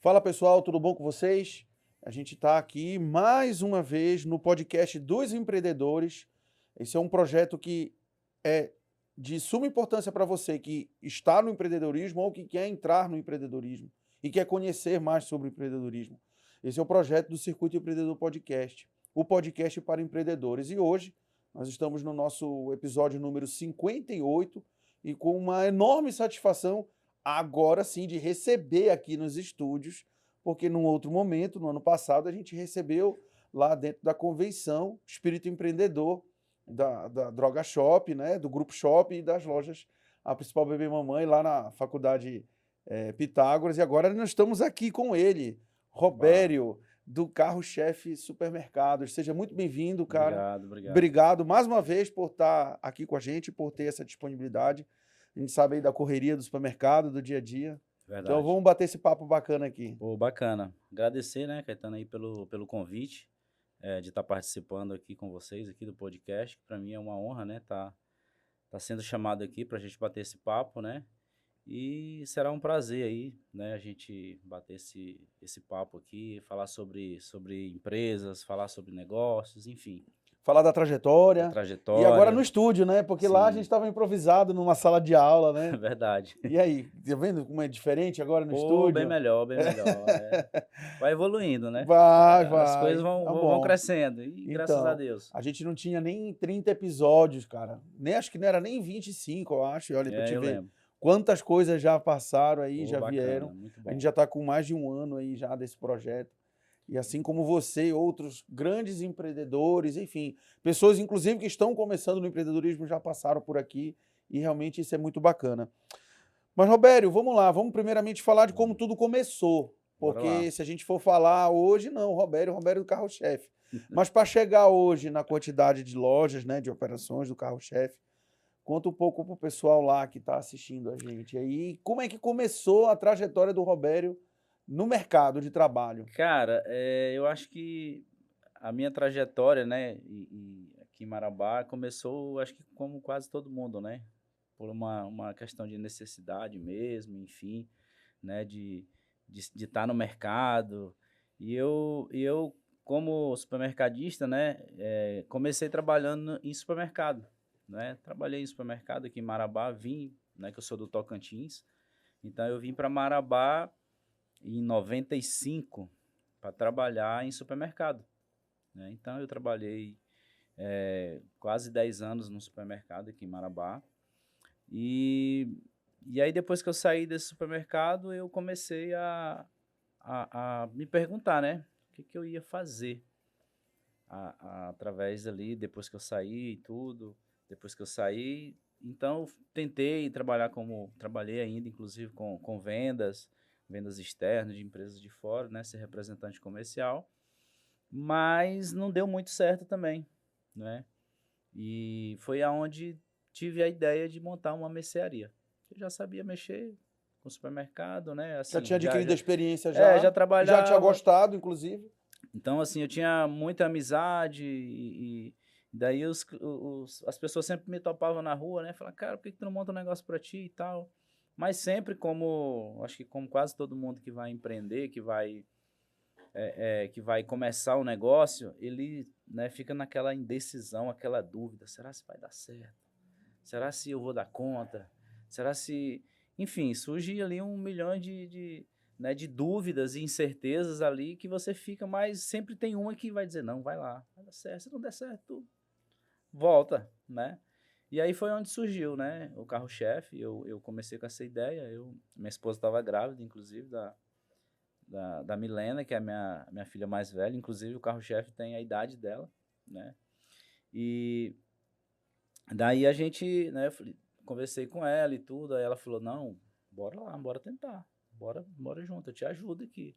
Fala pessoal, tudo bom com vocês? A gente está aqui mais uma vez no podcast dos empreendedores. Esse é um projeto que é de suma importância para você que está no empreendedorismo ou que quer entrar no empreendedorismo e quer conhecer mais sobre o empreendedorismo. Esse é o projeto do Circuito Empreendedor Podcast, o podcast para empreendedores. E hoje nós estamos no nosso episódio número 58 e com uma enorme satisfação agora sim de receber aqui nos estúdios, porque num outro momento, no ano passado, a gente recebeu lá dentro da convenção Espírito Empreendedor da Droga Shop, né, do Grupo Shop e das lojas, a principal Bebê Mamãe, lá na Faculdade Pitágoras. E agora nós estamos aqui com ele, Robério, do Carro-Chefe Supermercados. Seja muito bem-vindo, cara. Obrigado. Obrigado mais uma vez por estar aqui com a gente, por ter essa disponibilidade. A gente sabe aí da correria do supermercado, do dia a dia. Verdade. Então vamos bater esse papo bacana aqui. Pô, bacana. Agradecer, né, Caetano, aí pelo convite, de estar participando aqui com vocês, aqui do podcast. Para mim é uma honra, né, tá sendo chamado aqui para a gente bater esse papo, né? E será um prazer aí, né, a gente bater esse papo aqui, falar sobre empresas, falar sobre negócios, enfim. Falar da trajetória. Da trajetória. E agora no estúdio, né? Porque Sim. Lá a gente estava improvisado numa sala de aula, né? Verdade. E aí, tá vendo como é diferente agora no Pô, estúdio? bem melhor. Vai evoluindo, né? Vai. As coisas Tá vão crescendo, e graças a Deus. A gente não tinha nem 30 episódios, cara. Acho que não era nem 25, eu acho. E olha, pra te eu ver lembro. quantas coisas já passaram aí, Pô, já bacana, vieram. muito bom. A gente já está com mais de um ano aí já desse projeto. E assim como você e outros grandes empreendedores, enfim, pessoas inclusive que estão começando no empreendedorismo já passaram por aqui e realmente isso é muito bacana. Mas, Robério, vamos lá, vamos primeiramente falar de como tudo começou. Porque se a gente for falar hoje, não, Robério do Carro-Chefe. Mas para chegar hoje na quantidade de lojas, né, de operações do Carro-Chefe, conta um pouco para o pessoal lá que está assistindo a gente aí, como é que começou a trajetória do Robério no mercado de trabalho? Cara, eu acho que a minha trajetória, né, e aqui em Marabá começou, acho que como quase todo mundo, né, por uma questão de necessidade mesmo, enfim, né, de estar no mercado. E eu como supermercadista, né, comecei trabalhando em supermercado, né, trabalhei em supermercado aqui em Marabá, né, que eu sou do Tocantins, então eu vim para Marabá em 95 para trabalhar em supermercado, né? Então eu trabalhei quase 10 anos no supermercado aqui em Marabá. E aí depois que eu saí desse supermercado, eu comecei a me perguntar, né, o que eu ia fazer através ali, depois que eu saí e tudo. Depois que eu saí, então eu tentei trabalhei ainda, inclusive com vendas externas de empresas de fora, né, ser representante comercial, mas não deu muito certo também, né? E foi aonde tive a ideia de montar uma mercearia. Eu já sabia mexer com supermercado, né? Assim, Já tinha adquirido a experiência já? Já trabalhava. Já tinha gostado, inclusive? Então, assim, eu tinha muita amizade e daí as pessoas sempre me topavam na rua, né? Falavam, cara, por que tu não monta um negócio pra ti e tal? Mas sempre acho que como quase todo mundo que vai empreender, que vai começar um negócio, ele, né, fica naquela indecisão, aquela dúvida, será se vai dar certo? Será se eu vou dar conta? Será se... Enfim, surge ali 1 milhão né, de dúvidas e incertezas ali que você fica, mas sempre tem uma que vai dizer, não, vai lá, vai dar certo. Se não der certo, volta, né? E aí foi onde surgiu, né, o Carro-Chefe. Eu comecei com essa ideia, minha esposa estava grávida, inclusive, da Milena, que é a minha filha mais velha. Inclusive, o Carro-Chefe tem a idade dela, né? E daí a gente, né, conversei com ela e tudo, aí ela falou, não, bora lá, bora tentar, bora junto, eu te ajudo aqui.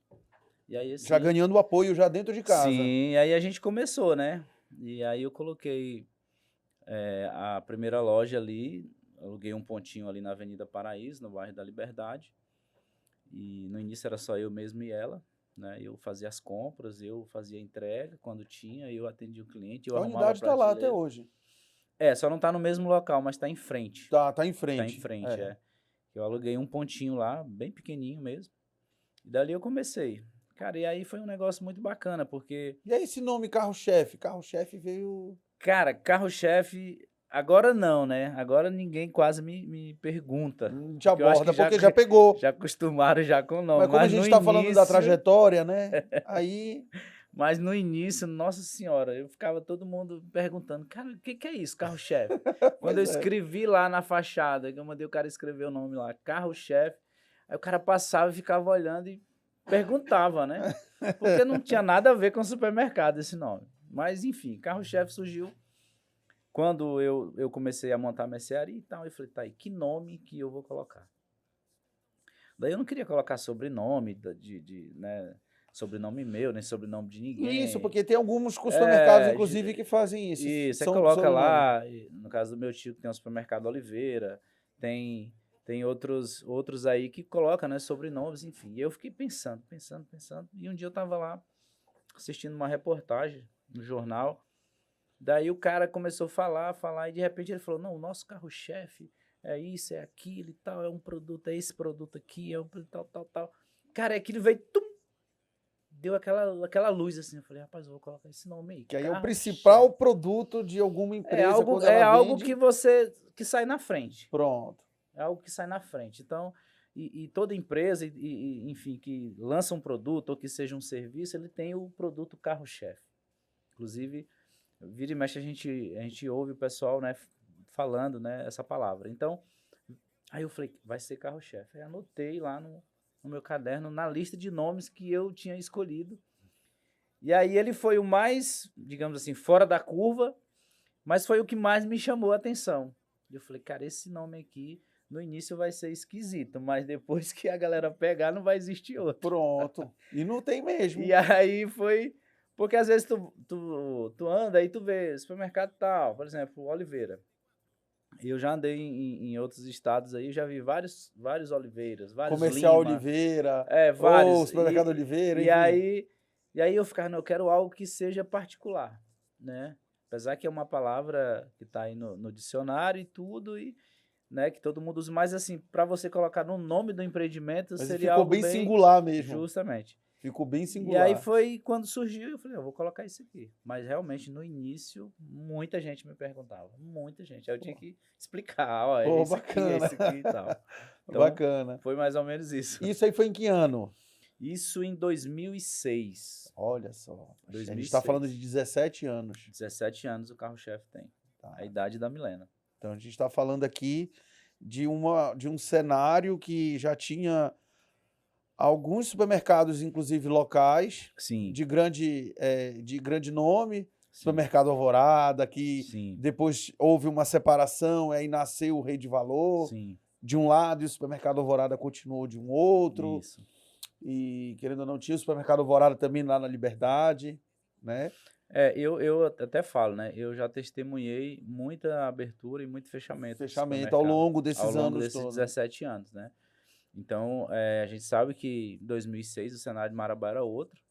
E aí, assim, já ganhando o apoio já dentro de casa. Sim, aí a gente começou, né? E aí eu coloquei a primeira loja ali, aluguei um pontinho ali na Avenida Paraíso, no bairro da Liberdade. E no início era só eu mesmo e ela, né? Eu fazia as compras, eu fazia a entrega quando tinha, eu atendia o cliente, eu A arrumava unidade está lá até prateleira. hoje. Só não está no mesmo local, mas está em frente. Tá em frente. Está em frente, Eu aluguei um pontinho lá, bem pequenininho mesmo. E dali eu comecei. Cara, e aí foi um negócio muito bacana, porque, E aí esse nome carro-chefe? Carro-chefe veio... cara, carro-chefe, agora não, né? Agora ninguém quase me pergunta. Te Porque eu acho que aborda, porque já pegou. já acostumaram já com o nome. Mas como a Mas no gente está falando da início, trajetória, né? Aí, nossa senhora, eu ficava todo mundo perguntando, cara, o que é isso, carro-chefe? Quando eu pois é. escrevi lá na fachada, que eu mandei o cara escrever o nome lá, carro-chefe, aí o cara passava e ficava olhando e perguntava, né? Porque não tinha nada a ver com supermercado esse nome. Mas, enfim, carro-chefe surgiu quando eu comecei a montar a mercearia e tal. Eu falei, tá, e que nome que eu vou colocar? Daí eu não queria colocar sobrenome, né, sobrenome meu, nem sobrenome de Isso, ninguém. porque tem alguns supermercados, É, inclusive, que fazem isso. você São coloca sobrenome. lá, no caso do meu tio, que tem o supermercado Oliveira, tem outros aí que colocam, né, sobrenomes, enfim. E eu fiquei pensando, e um dia eu tava lá assistindo uma reportagem no jornal, daí o cara começou a falar, e de repente ele falou, não, o nosso carro-chefe é isso, é aquilo e tal, é um produto, é esse produto aqui, é um tal, tal, tal. Cara, aquilo veio, tum, deu aquela luz assim, eu falei, rapaz, eu vou colocar esse nome aí, Que aí é o carro-chefe. principal produto de alguma É empresa algo, quando é ela algo vende. que sai na frente. Pronto. É algo que sai na frente. Então, e toda empresa, enfim, que lança um produto ou que seja um serviço, ele tem o produto carro-chefe. Inclusive, vira e mexe a gente ouve o pessoal, né, falando, né, essa palavra. Então, aí eu falei, vai ser carro-chefe. Aí anotei lá no meu caderno, na lista de nomes que eu tinha escolhido. E aí ele foi o mais, digamos assim, fora da curva, mas foi o que mais me chamou a atenção. Eu falei, cara, esse nome aqui, no início vai ser esquisito, mas depois que a galera pegar, não vai existir outro. Pronto. E não tem mesmo. E aí foi. Porque às vezes tu anda e tu vê supermercado tal, por exemplo, Oliveira. Eu já andei em outros estados aí, já vi vários Oliveiras, vários Comercial Lima, Oliveira, ou vários. supermercado Oliveira, E enfim. aí, e aí eu ficava, não, eu quero algo que seja particular, né? Apesar que é uma palavra que está aí no dicionário e tudo, e, né, que todo mundo usa, mas assim, para você colocar no nome do empreendimento Mas seria ficou algo bem bem singular mesmo. justamente. Ficou bem E aí singular. foi quando surgiu, eu falei, eu vou colocar isso aqui. Mas realmente no início, muita gente me perguntava, muita gente. Aí eu tinha que explicar, ó, Pô, é bacana. esse aqui e tal. Então, Bacana. foi mais ou menos isso. Isso aí foi em que ano? Isso em 2006. Olha só. A gente está 2006. falando de 17 anos. 17 anos o carro-chefe tem. Tá. A idade da Milena. Então a gente está falando aqui de um cenário que já tinha alguns supermercados, inclusive locais, Sim, de grande nome, sim, supermercado Alvorada, que sim, depois houve uma separação, aí nasceu o Rei de Valor, sim. de um lado, e o supermercado Alvorada continuou de um outro, Isso. e querendo ou não, tinha o supermercado Alvorada também lá na Liberdade, né? Eu até falo, né? Eu já testemunhei muita abertura e muito fechamento de Fechamento ao supermercado longo ao desses longo anos desses todos. 17 anos, né? Então, a gente sabe que em 2006 o cenário de Marabá era outro,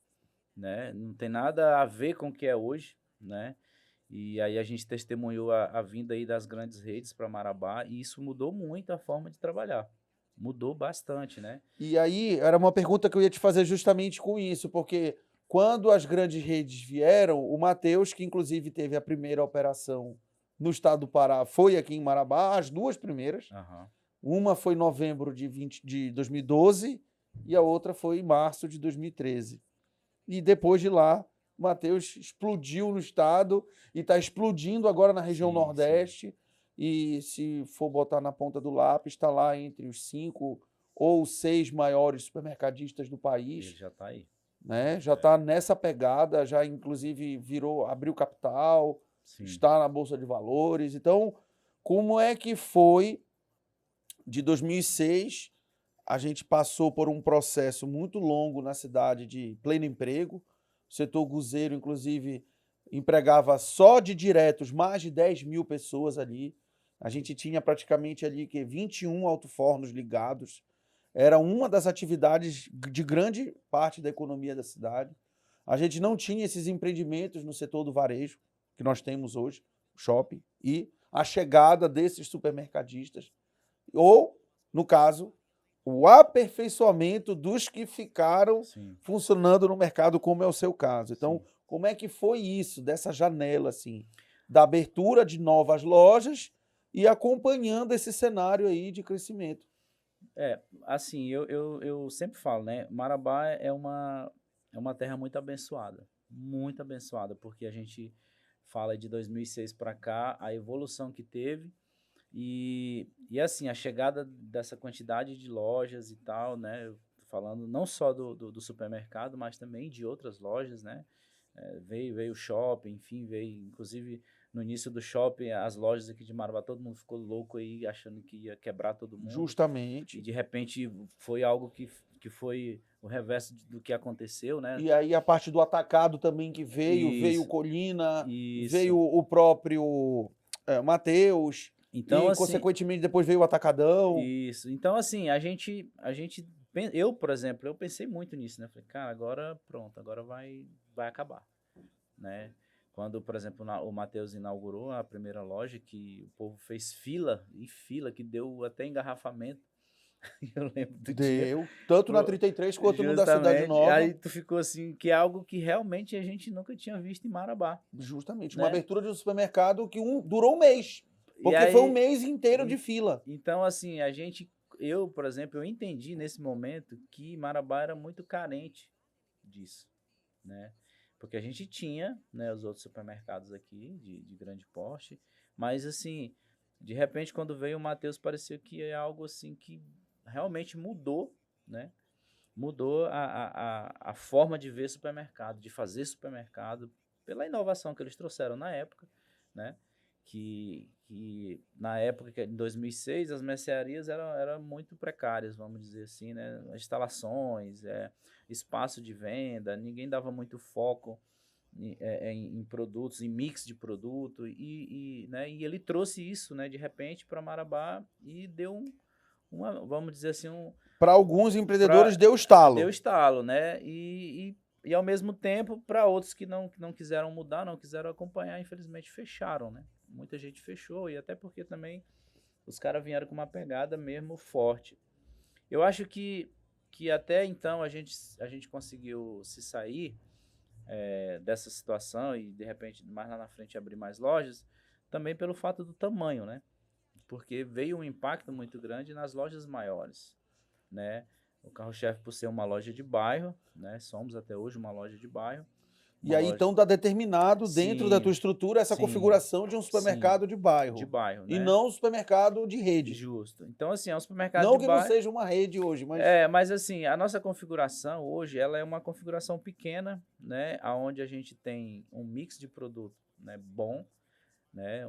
né? Não tem nada a ver com o que é hoje, né? E aí a gente testemunhou a vinda aí das grandes redes para Marabá e isso mudou muito a forma de trabalhar. Mudou bastante, né? E aí, era uma pergunta que eu ia te fazer justamente com isso, porque quando as grandes redes vieram, o Matheus, que inclusive teve a primeira operação no estado do Pará, foi aqui em Marabá, as duas primeiras. Aham. Uma foi em novembro de 2012 e a outra foi em março de 2013. E depois de lá, o Matheus explodiu no estado e está explodindo agora na região Sim, sim. Nordeste. E se for botar na ponta do lápis, está lá entre os 5 ou 6 maiores supermercadistas do Ele país, já está aí. né? Já está nessa pegada, já inclusive abriu capital, Sim. está na Bolsa de Valores. Então, como é que foi de 2006? A gente passou por um processo muito longo na cidade de pleno emprego. O setor guzeiro, inclusive, empregava só de diretos mais de 10 mil pessoas ali. A gente tinha praticamente ali 21 alto-fornos ligados. Era uma das atividades de grande parte da economia da cidade. A gente não tinha esses empreendimentos no setor do varejo, que nós temos hoje, shopping, e a chegada desses supermercadistas. Ou, no caso, o aperfeiçoamento dos que ficaram Sim, funcionando no mercado, como é o seu caso. Então, sim. como é que foi isso, dessa janela, assim, da abertura de novas lojas e acompanhando esse cenário aí de crescimento? Assim, eu sempre falo, né? Marabá é uma terra muito abençoada, porque a gente fala de 2006 para cá, a evolução que teve e assim, a chegada dessa quantidade de lojas e tal, né? Eu tô falando não só do supermercado, mas também de outras lojas, né? Veio o shopping, enfim, veio inclusive no início do shopping, as lojas aqui de Marabá, todo mundo ficou louco aí, achando que ia quebrar todo mundo. E Justamente. de repente foi algo que foi o reverso do que aconteceu, né? E aí a parte do atacado também que veio o Isso, Colina, veio isso. o próprio Mateus, Então, e assim, consequentemente depois veio o Atacadão. isso. Então, assim, eu, por exemplo, eu pensei muito nisso, né? Falei, cara, agora pronto, agora vai acabar, né? Quando, por exemplo, o Matheus inaugurou a primeira loja, que o povo fez fila, e fila, que deu até engarrafamento, eu lembro do dia. Deu, tanto na Pro- 33 quanto no da Cidade Justamente. Nova. Aí tu ficou assim, que é algo que realmente a gente nunca tinha visto em Marabá, Justamente, uma né? abertura de um supermercado que durou um mês, E porque foi um aí, mês inteiro de en- fila. então assim, eu, por exemplo, eu entendi nesse momento que Marabá era muito carente disso, né? Porque a gente tinha, né, os outros supermercados aqui de grande porte, mas assim, de repente quando veio o Matheus parecia que é algo assim que realmente mudou, né? Mudou a forma de ver supermercado, de fazer supermercado, pela inovação que eles trouxeram na época, né? Que na época, em 2006, as mercearias eram muito precárias, vamos dizer assim, né? Instalações, espaço de venda, ninguém dava muito foco em produtos, em mix de produto, né? E ele trouxe isso, né, de repente, para Marabá e deu vamos dizer assim, Para alguns empreendedores pra, deu deu estalo. estalo, né? E ao mesmo tempo, para outros que não quiseram mudar, não quiseram acompanhar, infelizmente fecharam, né? Muita gente fechou, e até porque também os caras vieram com uma pegada mesmo forte. Eu acho que até então a gente conseguiu se sair dessa situação e de repente mais lá na frente abrir mais lojas, também pelo fato do tamanho, né? Porque veio um impacto muito grande nas lojas maiores, né? O carro-chefe por ser uma loja de bairro, né? Somos até hoje uma loja de bairro, E uma aí loja. então está determinado dentro da tua Sim, estrutura essa sim, configuração de um sim, supermercado de de bairro bairro, e né? não um supermercado de rede. Justo. Então assim, é um supermercado de Não que não bairro. seja uma rede hoje, mas Mas assim, a nossa configuração hoje, ela é uma configuração pequena, né? Aonde a gente tem um mix de produto, né, bom, né?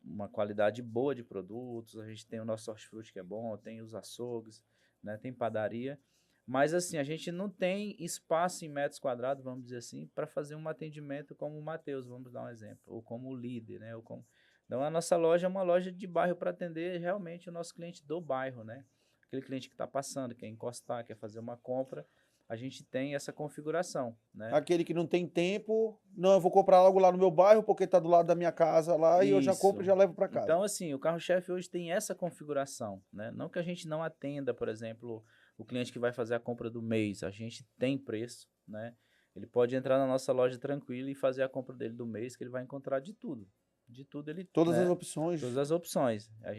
Uma qualidade boa de produtos. A gente tem o nosso hortifruti que é bom, tem os açougues, né? Tem padaria. Mas assim, a gente não tem espaço em metros quadrados, vamos dizer assim, para fazer um atendimento como o Matheus, vamos dar um exemplo, ou como o Líder, né? Ou como... Então a nossa loja é uma loja de bairro para atender realmente o nosso cliente do bairro, né? Aquele cliente que está passando, quer encostar, quer fazer uma compra, a gente tem essa configuração, né? aquele que não tem tempo, não, eu vou comprar algo lá no meu bairro porque está do lado da minha casa lá e eu já compro e Isso. já levo para casa. Então, assim, o carro-chefe hoje tem essa configuração, né? Não que a gente não atenda, por exemplo, o cliente que vai fazer a compra do mês, a gente tem preço, né? Ele pode entrar na nossa loja tranquilo e fazer a compra dele do mês, que ele vai encontrar de tudo. De tudo ele, Todas as né? Todas opções. as opções. A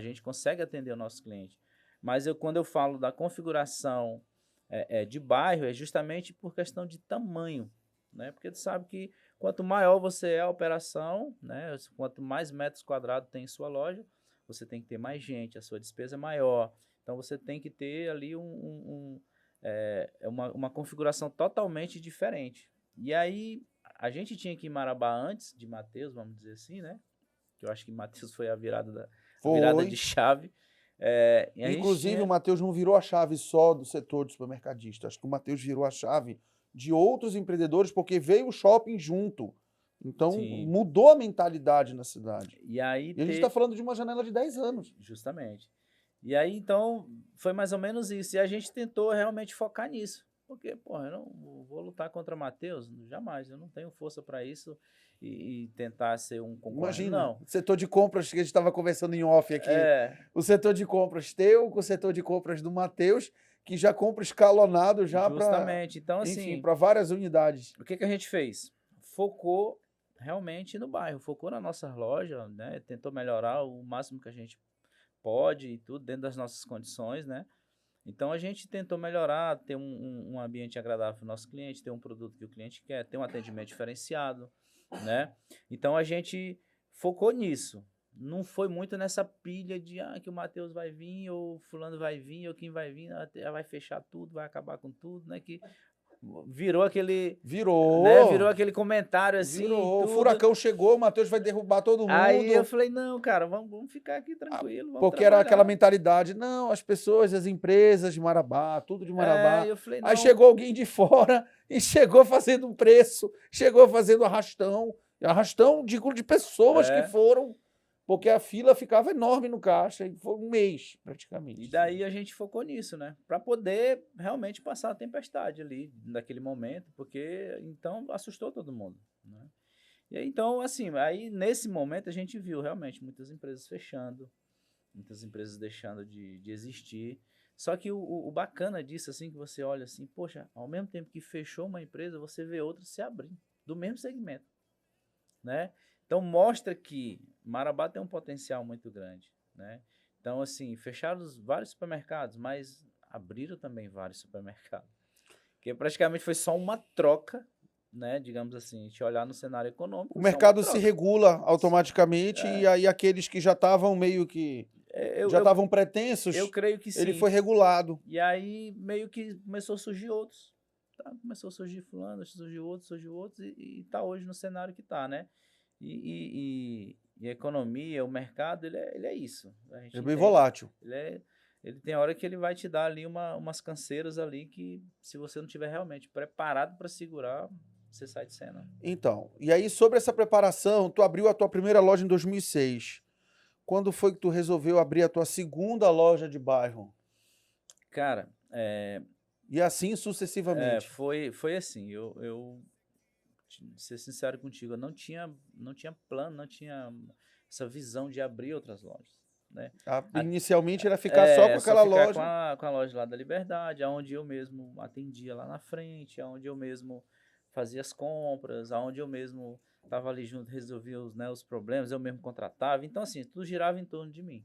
gente consegue atender o nosso cliente. Mas quando eu falo da configuração de bairro, é justamente por questão de tamanho, né? Porque tu sabe que quanto maior você é a operação, né? Quanto mais metros quadrados tem em sua loja, você tem que ter mais gente, a sua despesa é maior. Então você tem que ter ali uma configuração totalmente diferente. E aí a gente tinha que ir em Marabá antes de Mateus, vamos dizer assim, né? Que eu acho que Mateus foi a virada Foi. de chave. E a gente Inclusive, o tinha. Matheus não virou a chave só do setor de supermercadista. Acho que o Matheus virou a chave de outros empreendedores, porque veio o shopping junto. Então, Sim. mudou a mentalidade na cidade. E aí E a gente está falando de uma janela de 10 anos. Justamente. E aí, então, foi mais ou menos isso. E a gente tentou realmente focar nisso, Porque, porra, eu não vou lutar contra Matheus, jamais, eu não tenho força para isso e tentar ser um concorrente, Imagina, não. o setor de compras que a gente estava conversando em off aqui, É, o setor de compras teu com o setor de compras do Matheus, que já compra escalonado já para, justamente. Então, enfim, assim, para várias unidades. o que que a gente fez? Focou realmente no bairro, focou na nossa loja, né? Tentou melhorar o máximo que a gente pode e tudo dentro das nossas condições, né? Então a gente tentou melhorar, ter um ambiente agradável para o nosso cliente, ter um produto que o cliente quer, ter um atendimento diferenciado, né? Então a gente focou nisso. Não foi muito nessa pilha de que o Matheus vai vir, ou fulano vai vir, ou quem vai vir, vai fechar tudo, vai acabar com tudo, né? Que virou aquele, né? Virou Virou, aquele comentário assim, e virou. O tudo. furacão chegou, o Matheus vai derrubar todo Aí eu mundo. falei, não, cara, vamos ficar aqui tranquilo, vamos Porque era aquela trabalhar. mentalidade, não, as pessoas, as empresas de Marabá, tudo de É, Marabá. eu falei, Aí não, chegou alguém de fora e chegou fazendo um preço, chegou fazendo arrastão de pessoas que é. foram, porque a fila ficava enorme no caixa, e foi um mês, E praticamente. daí a gente focou nisso, né? Para poder realmente passar a tempestade ali, naquele momento, porque então assustou todo mundo, né? E aí, então, assim, aí nesse momento a gente viu realmente muitas empresas fechando, muitas empresas deixando de existir. Só que o bacana disso, assim, que você olha assim, poxa, ao mesmo tempo que fechou uma empresa, você vê outra se abrir, do mesmo segmento, né? Então mostra que Marabá tem um potencial muito grande, né? Então, assim, fecharam vários supermercados, mas abriram também vários supermercados. Que praticamente foi só uma troca, né? Digamos assim, a gente olhar no cenário econômico, O foi só uma mercado se troca. regula automaticamente e É, aí aqueles que já estavam meio que, é, já estavam eu pretensos, creio que ele sim. foi regulado. E aí meio que começou a surgir outros. Tá? Começou a surgir fulano, surgiu outros e tá hoje no cenário que tá, né? E a economia, o mercado, ele é isso. A É gente bem entende. volátil. Ele tem hora que ele vai te dar ali umas canseiras ali que, se você não tiver realmente preparado para segurar, você sai de cena. Então, e aí sobre essa preparação, tu abriu a tua primeira loja em 2006. Quando foi que tu resolveu abrir a tua segunda loja de bairro? Cara, E assim sucessivamente. foi assim. Ser sincero contigo, eu não tinha plano, não tinha essa visão de abrir outras lojas, né? Inicialmente era ficar só com Só aquela ficar com loja. a loja lá da Liberdade, aonde eu mesmo atendia lá na frente, aonde eu mesmo fazia as compras, aonde eu mesmo estava ali junto, resolvia os problemas, eu mesmo contratava. Então, assim, tudo girava em torno de mim.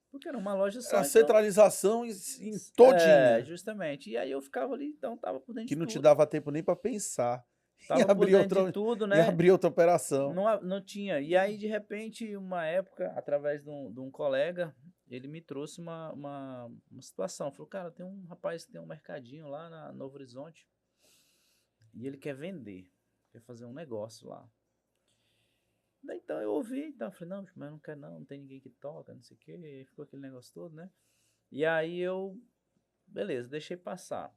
Porque era uma loja A só, então. centralização em todinha, Justamente. E aí eu ficava ali, então tava por dentro que de não te tudo. dava tempo nem para pensar em Tava por dentro de tudo, em né? abrir outra operação. Não tinha. E aí, de repente, uma época, através de um colega, ele me trouxe uma situação. Falou, cara, tem um rapaz que tem um mercadinho lá na Novo Horizonte e ele quer vender, quer fazer um negócio lá. Daí, então eu ouvi, então eu falei, não, mas eu não quero não tem ninguém que toca, não sei o quê. E aí ficou aquele negócio todo, né? E aí beleza, deixei passar.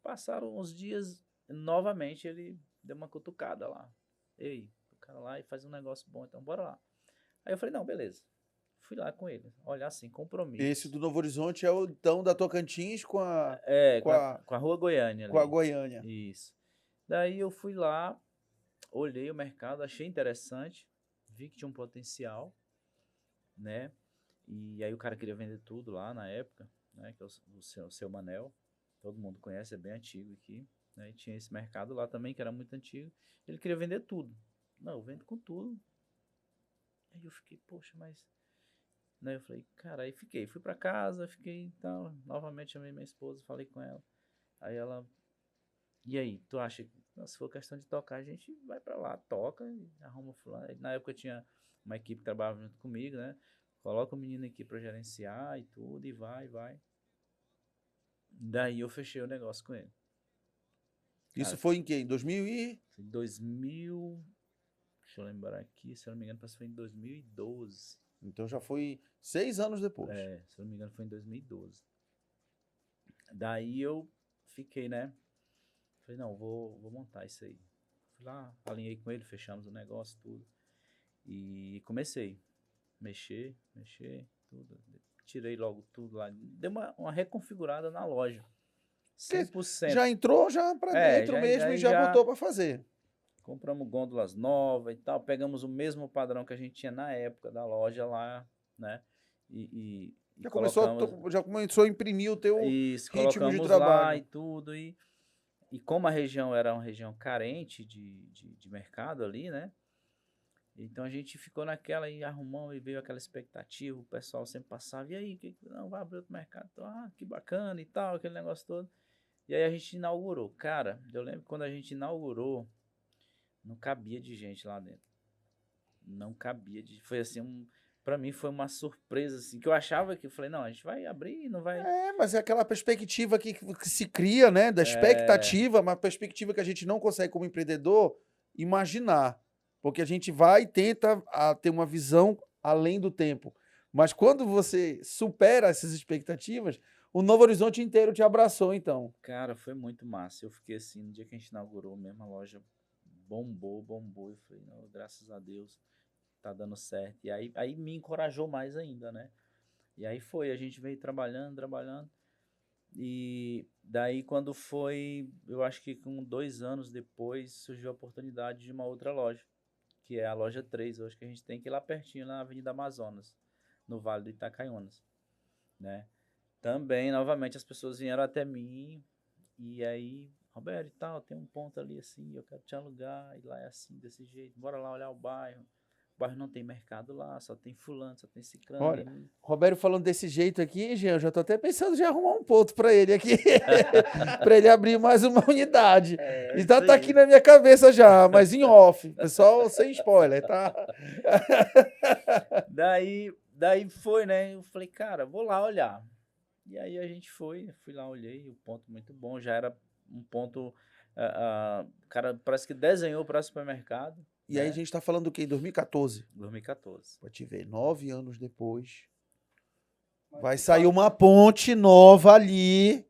Passaram uns dias, novamente ele deu uma cutucada lá. Ei, o cara lá e faz um negócio bom, então bora lá. Aí eu falei, não, beleza. Fui lá com ele. Olha assim, Esse compromisso. do Novo Horizonte é o então da Tocantins É, com a, com a Rua Goiânia com a ali. Goiânia. Isso. Daí eu fui lá, olhei o mercado, achei interessante, vi que tinha um potencial, né? E aí o cara queria vender tudo lá na época, né? Que é o seu Manel. Todo mundo conhece, é bem antigo aqui. Né? E tinha esse mercado lá também, que era muito antigo. Ele queria vender tudo. Não, eu vendo com tudo. Aí eu fiquei, poxa, mas. Né, eu falei, cara, aí fiquei. Fui pra casa, fiquei então. Novamente chamei minha esposa, falei com ela. Aí ela. E aí, tu acha que se for questão de tocar, a gente vai pra lá, toca e arruma fulano. Aí, na época tinha uma equipe que trabalhava junto comigo, né? Coloca o menino aqui pra gerenciar e tudo, e vai. Daí eu fechei o negócio com ele. Isso Cara, foi em quê? Em 2000 e... em 2000. Deixa eu lembrar aqui, se eu não me engano, parece que foi em 2012. Então já foi 6 anos depois. Se eu não me engano, foi em 2012. Daí eu fiquei, né? Falei, não, vou montar isso aí. Fui lá, alinhei com ele, fechamos o negócio, tudo. E comecei. Mexer, tudo. Tirei logo tudo lá. Dei uma reconfigurada na loja. 100%. Já entrou já para dentro mesmo e já botou para fazer. Compramos gôndolas novas e tal, pegamos o mesmo padrão que a gente tinha na época da loja lá, né? E Já colocamos, já começou a imprimir o teu isso, ritmo de colocamos trabalho. lá e tudo. E como a região era uma região carente de mercado ali, né? Então a gente ficou naquela e arrumamos e veio aquela expectativa, o pessoal sempre passava, e aí, não, vai abrir outro mercado? Então, que bacana e tal, aquele negócio todo. E aí a gente inaugurou. Cara, eu lembro que quando a gente inaugurou, não cabia de gente lá dentro. Não cabia de... Foi assim, pra mim foi uma surpresa, assim, que eu achava que... Eu falei, não, a gente vai abrir e não vai... Mas é aquela perspectiva que se cria, né? Da expectativa, uma perspectiva que a gente não consegue, como empreendedor, imaginar. Porque a gente vai e tenta ter uma visão além do tempo. Mas quando você supera essas expectativas, o Novo Horizonte inteiro te abraçou, então. Cara, foi muito massa. Eu fiquei assim, no dia que a gente inaugurou mesmo, a loja bombou. Eu falei, não, graças a Deus, tá dando certo. E aí me encorajou mais ainda, né? E aí a gente veio trabalhando. E daí quando foi, eu acho que com 2 anos depois, surgiu a oportunidade de uma outra loja, que é a loja 3, hoje que a gente tem, que ir lá pertinho, na Avenida Amazonas, no Vale do Itacaionas, né? Também, novamente, as pessoas vieram até mim, e aí, Roberto e tal, tem um ponto ali assim, eu quero te alugar, e lá é assim, desse jeito, bora lá olhar o bairro. O bairro não tem mercado lá, só tem fulano, só tem ciclano. Olha, Roberto falando desse jeito aqui, Jean, eu já tô até pensando em arrumar um ponto para ele aqui, para ele abrir mais uma unidade. E tá aqui na minha cabeça já, mas em off, pessoal, sem spoiler, tá? Daí foi, né? Eu falei, cara, vou lá olhar. E aí a gente fui lá, olhei, o ponto muito bom, já era um ponto, o cara parece que desenhou para supermercado. E né? Aí a gente tá falando do quê? Em 2014? 2014. Pode te ver, 9 anos depois, vai sair uma ponte nova ali.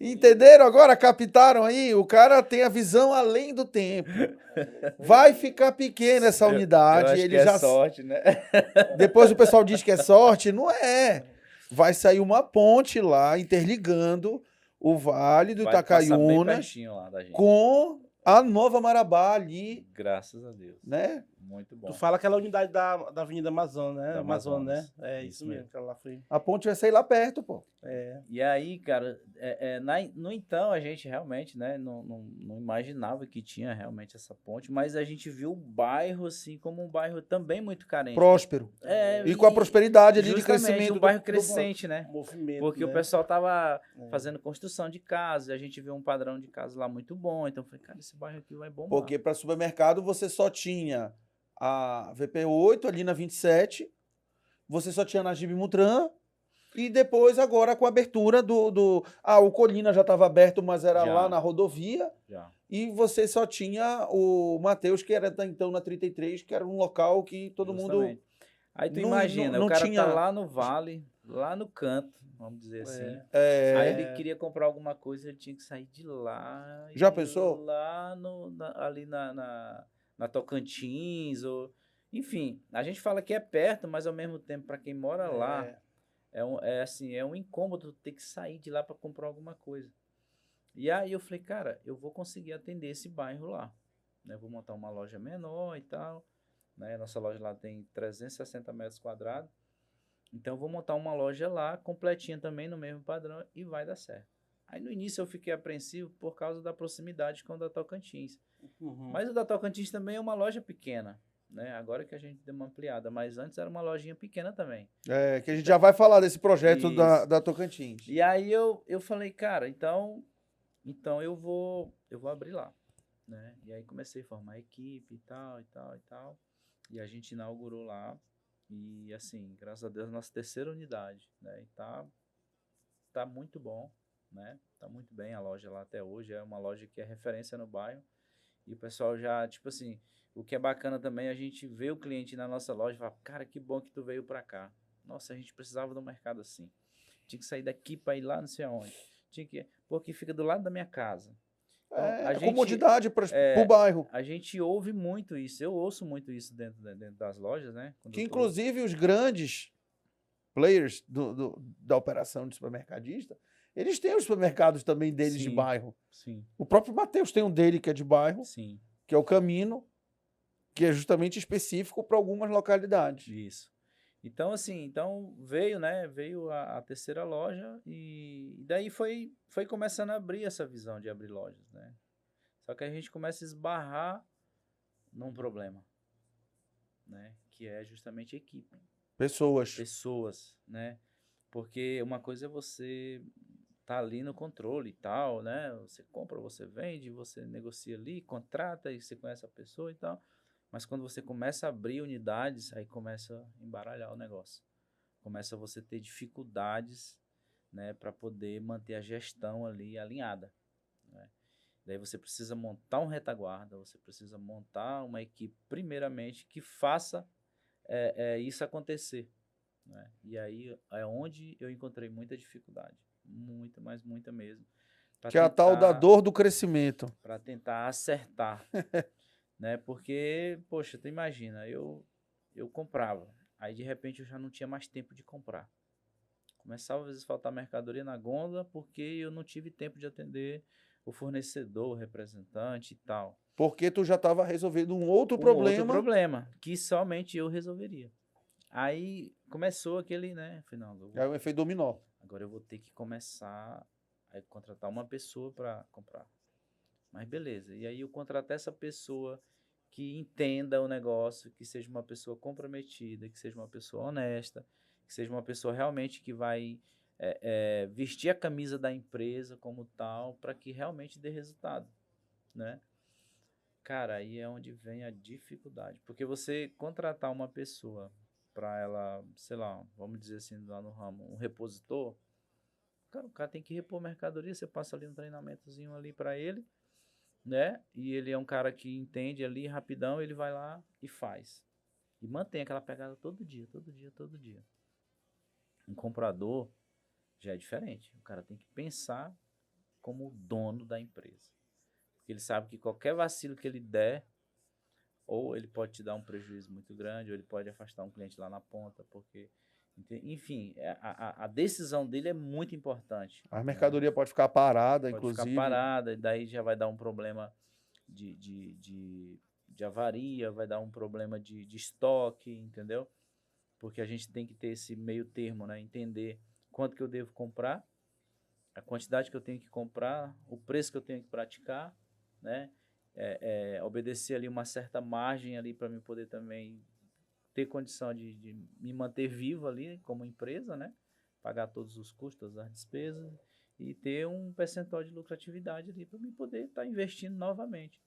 Entenderam? Agora captaram aí? O cara tem a visão além do tempo. Vai ficar pequena essa unidade. Eu acho ele que já... é sorte, né? Depois o pessoal diz que é sorte. Não é. Vai sair uma ponte lá, interligando o Vale do Itacaionas com a Nova Marabá ali. Graças a Deus. Né? Muito bom. Tu fala aquela unidade da Avenida Amazonas, né? Amazonas, né? É isso mesmo. Aquela lá foi... A ponte vai sair lá perto, pô. E aí, cara, no então a gente realmente, né, não imaginava que tinha realmente essa ponte, mas a gente viu o bairro, assim, como um bairro também muito carente. Próspero. E com a prosperidade ali de crescimento. Um bairro crescente, né? Movimento, porque o pessoal tava fazendo construção de casas, a gente viu um padrão de casa lá muito bom, então eu falei, cara, esse bairro aqui vai bombar. Porque para supermercado você só tinha a VP8 ali na 27, você só tinha na Najib Mutran, e depois agora com a abertura o Colina já estava aberto, mas era lá na rodovia, e você só tinha o Mateus, que era então na 33, que era um local que todo mundo... Aí tu imagina, o cara tá lá no vale, lá no canto, vamos dizer assim. Aí ele queria comprar alguma coisa, ele tinha que sair de lá. Já pensou? Lá ali na Tocantins, enfim, a gente fala que é perto, mas ao mesmo tempo, para quem mora lá, é um incômodo ter que sair de lá para comprar alguma coisa. E aí eu falei, cara, eu vou conseguir atender esse bairro lá, né? Vou montar uma loja menor e tal, né? Nossa loja lá tem 360 metros quadrados, então eu vou montar uma loja lá, completinha também no mesmo padrão, e vai dar certo. Aí no início eu fiquei apreensivo por causa da proximidade com o da Tocantins. Mas o da Tocantins também é uma loja pequena, né? Agora que a gente deu uma ampliada, mas antes era uma lojinha pequena também. Que a gente já vai falar desse projeto da Tocantins. E aí eu falei, cara, então eu vou abrir lá, né? E aí comecei a formar equipe e tal. E a gente inaugurou lá. E assim, graças a Deus, nossa terceira unidade, né? E tá muito bom, né? Tá muito bem a loja lá até hoje. É uma loja que é referência no bairro. E o pessoal já, tipo assim, o que é bacana também, a gente vê o cliente na nossa loja e fala, cara, que bom que tu veio pra cá. Nossa, a gente precisava de um mercado assim. Tinha que sair daqui pra ir lá não sei aonde. Porque fica do lado da minha casa. Então, comodidade para o bairro. A gente ouve muito isso, eu ouço muito isso dentro das lojas, né? Que inclusive os grandes players da operação de supermercadista, eles têm os supermercados também deles de bairro. Sim. O próprio Matheus tem um dele que é de bairro, Sim. que é o Camino, que é justamente específico para algumas localidades. Isso. Então, assim, veio, né? Veio a terceira loja e daí foi começando a abrir essa visão de abrir lojas, né? Só que a gente começa a esbarrar num problema, né? Que é justamente equipe. Pessoas, né? Porque uma coisa é você tá ali no controle e tal, né? Você compra, você vende, você negocia ali, contrata e você conhece a pessoa e tal. Mas quando você começa a abrir unidades, aí começa a embaralhar o negócio. Começa você ter dificuldades, né, para poder manter a gestão ali alinhada, né? Daí você precisa montar um retaguarda, você precisa montar uma equipe, primeiramente, que faça isso acontecer, né? E aí é onde eu encontrei muita dificuldade. Muita, mas muita mesmo. Que é a tal da dor do crescimento. Para tentar acertar. Né? Porque, poxa, tu imagina, eu comprava, aí de repente eu já não tinha mais tempo de comprar. Começava às vezes a faltar mercadoria na gôndola porque eu não tive tempo de atender o fornecedor, o representante e tal. Porque tu já estava resolvendo um outro problema que somente eu resolveria. Aí começou aquele, né? Falei, não, é o efeito dominó. Agora eu vou ter que começar a contratar uma pessoa para comprar. Mas beleza, e aí eu contratar essa pessoa que entenda o negócio, que seja uma pessoa comprometida, que seja uma pessoa honesta, que seja uma pessoa realmente que vai vestir a camisa da empresa como tal, para que realmente dê resultado, né? Cara, aí é onde vem a dificuldade, porque você contratar uma pessoa para ela, sei lá, vamos dizer assim, lá no ramo, um repositor, cara, o cara tem que repor mercadoria, você passa ali um treinamentozinho ali para ele, né? E ele é um cara que entende ali rapidão, ele vai lá e faz. E mantém aquela pegada todo dia. Um comprador já é diferente. O cara tem que pensar como o dono da empresa. Porque ele sabe que qualquer vacilo que ele der, ou ele pode te dar um prejuízo muito grande, ou ele pode afastar um cliente lá na ponta, porque... Enfim, a decisão dele é muito importante. A mercadoria, né, pode ficar parada, inclusive. Pode ficar parada, e daí já vai dar um problema de avaria, vai dar um problema de estoque, entendeu? Porque a gente tem que ter esse meio termo, né? Entender quanto que eu devo comprar, a quantidade que eu tenho que comprar, o preço que eu tenho que praticar, né? Obedecer ali uma certa margem ali para mim poder também ter condição de me manter vivo ali como empresa, né? Pagar todos os custos, as despesas e ter um percentual de lucratividade ali para mim poder estar investindo novamente,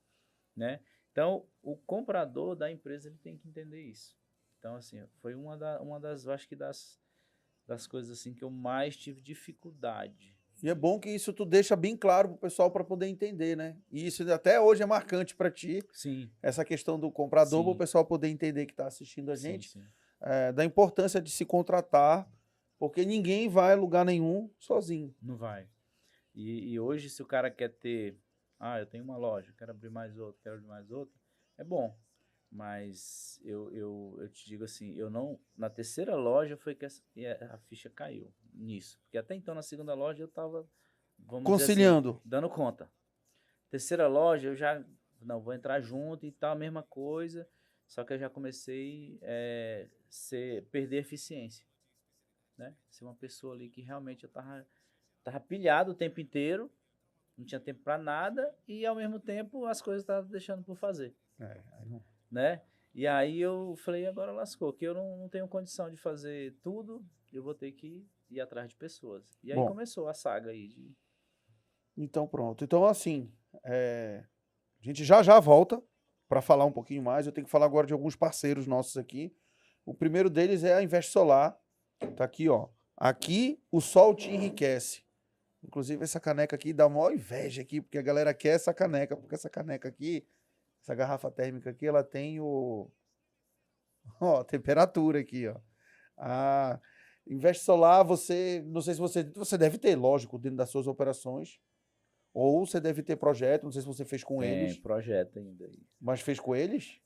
né? Então, o comprador da empresa ele tem que entender isso. Então, assim, foi uma das, acho que das coisas assim que eu mais tive dificuldade. E é bom que isso tu deixa bem claro pro pessoal para poder entender, né? E isso até hoje é marcante para ti. Sim. Essa questão do comprador, para o pessoal poder entender que está assistindo a gente, sim. Da importância de se contratar, porque ninguém vai a lugar nenhum sozinho. Não vai. E hoje, se o cara quer ter, eu tenho uma loja, quero abrir mais outra, é bom. Mas eu te digo assim, eu não, na terceira loja foi que a ficha caiu nisso. Porque até então, na segunda loja, eu estava, conciliando, assim, dando conta. Terceira loja, eu já, não, vou entrar junto e tal, a mesma coisa, só que eu já comecei a perder eficiência, né? Ser uma pessoa ali que realmente eu tava pilhado o tempo inteiro, não tinha tempo para nada e, ao mesmo tempo, as coisas estavam deixando por fazer. Né? E aí eu falei, agora lascou, que eu não tenho condição de fazer tudo, eu vou ter que ir atrás de pessoas. E aí começou a saga aí. Então pronto. Então assim, a gente já volta para falar um pouquinho mais. Eu tenho que falar agora de alguns parceiros nossos aqui. O primeiro deles é a Invest Solar. Tá aqui, ó. Aqui o sol te enriquece. Inclusive essa caneca aqui dá maior inveja aqui, porque a galera quer essa caneca, porque essa caneca aqui, essa garrafa térmica aqui, ela tem a temperatura aqui, ó. A Invest Solar, você, não sei se você deve ter, lógico, dentro das suas operações, ou você deve ter projeto, não sei se você fez com eles. Tem projeto ainda aí. Mas fez com eles?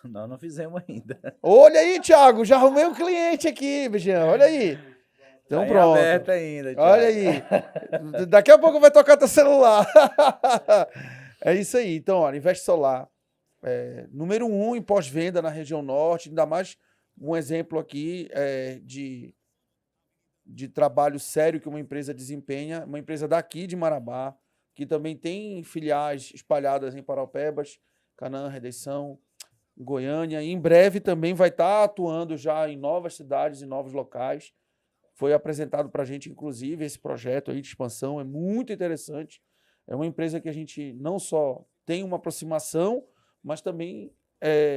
Nós não fizemos ainda. Olha aí, Thiago, já arrumei um cliente aqui, beijão, olha aí. Então Tá em pronto. aberto ainda, Olha Thiago. aí. Daqui a pouco vai tocar teu celular. É isso aí. Então, olha, Investe Solar, número 1 em pós-venda na região norte, ainda mais um exemplo aqui de trabalho sério que uma empresa desempenha, uma empresa daqui de Marabá, que também tem filiais espalhadas em Paraupebas, Canaã, Redenção, Goiânia, e em breve também vai estar atuando já em novas cidades e novos locais. Foi apresentado para a gente, inclusive, esse projeto aí de expansão, é muito interessante. É uma empresa que a gente não só tem uma aproximação, mas também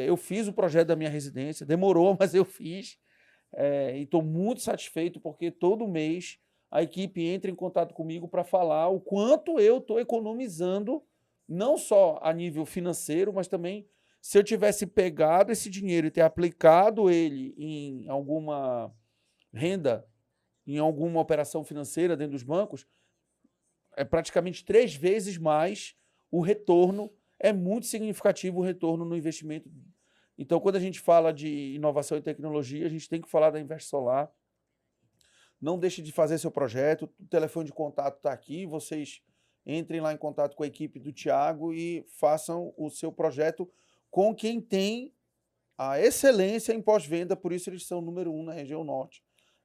eu fiz o projeto da minha residência, demorou, mas eu fiz. E estou muito satisfeito porque todo mês a equipe entra em contato comigo para falar o quanto eu estou economizando, não só a nível financeiro, mas também se eu tivesse pegado esse dinheiro e ter aplicado ele em alguma renda, em alguma operação financeira dentro dos bancos, é praticamente 3 vezes mais o retorno. É muito significativo o retorno no investimento. Então, quando a gente fala de inovação e tecnologia, a gente tem que falar da Investe Solar. Não deixe de fazer seu projeto. O telefone de contato está aqui. Vocês entrem lá em contato com a equipe do Thiago e façam o seu projeto com quem tem a excelência em pós-venda. Por isso, eles são número 1 na região norte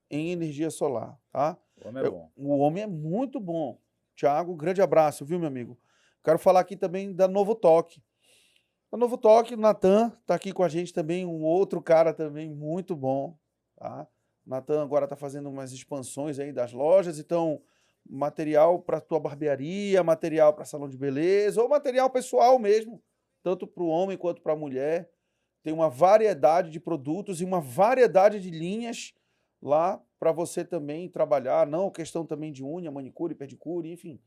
em energia solar. Tá? O homem é bom. O homem é muito bom. Thiago, grande abraço, viu, meu amigo? Quero falar aqui também da Novo Toque. A Novo Toque, o Natan está aqui com a gente também, um outro cara também muito bom. Tá? O Natan agora está fazendo umas expansões aí das lojas, então material para tua barbearia, material para salão de beleza, ou material pessoal mesmo, tanto para o homem quanto para a mulher. Tem uma variedade de produtos e uma variedade de linhas lá para você também trabalhar, não questão também de unha, manicure, pedicure, enfim.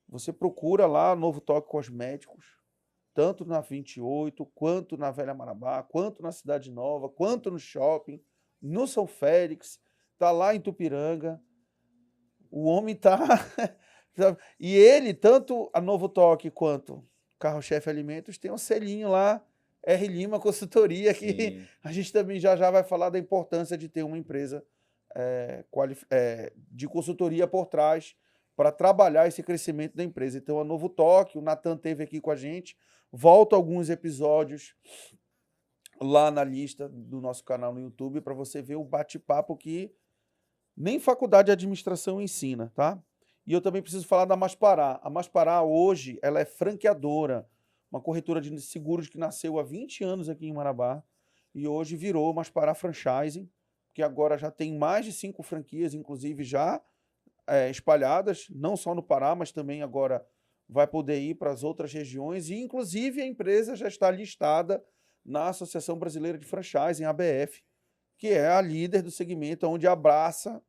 Você procura lá Novo Toque Cosméticos, tanto na 28, quanto na Velha Marabá, quanto na Cidade Nova, quanto no shopping, no São Félix, tá lá em Tupiranga. O homem tá... E ele, tanto a Novo Toque quanto Carro-Chefe Alimentos, tem um selinho lá, R. Lima Consultoria, que Sim. a gente também já vai falar da importância de ter uma empresa de consultoria por trás para trabalhar esse crescimento da empresa. Então, a Novo Toque, o Natan esteve aqui com a gente, volta alguns episódios lá na lista do nosso canal no YouTube para você ver o bate-papo que nem faculdade de administração ensina, tá? E eu também preciso falar da Maspará. A Maspará hoje, ela é franqueadora, uma corretora de seguros que nasceu há 20 anos aqui em Marabá e hoje virou Maspará Franchising, que agora já tem mais de 5 franquias, inclusive já espalhadas, não só no Pará, mas também agora vai poder ir para as outras regiões e, inclusive, a empresa já está listada na Associação Brasileira de Franchising, ABF, que é a líder do segmento, onde abraça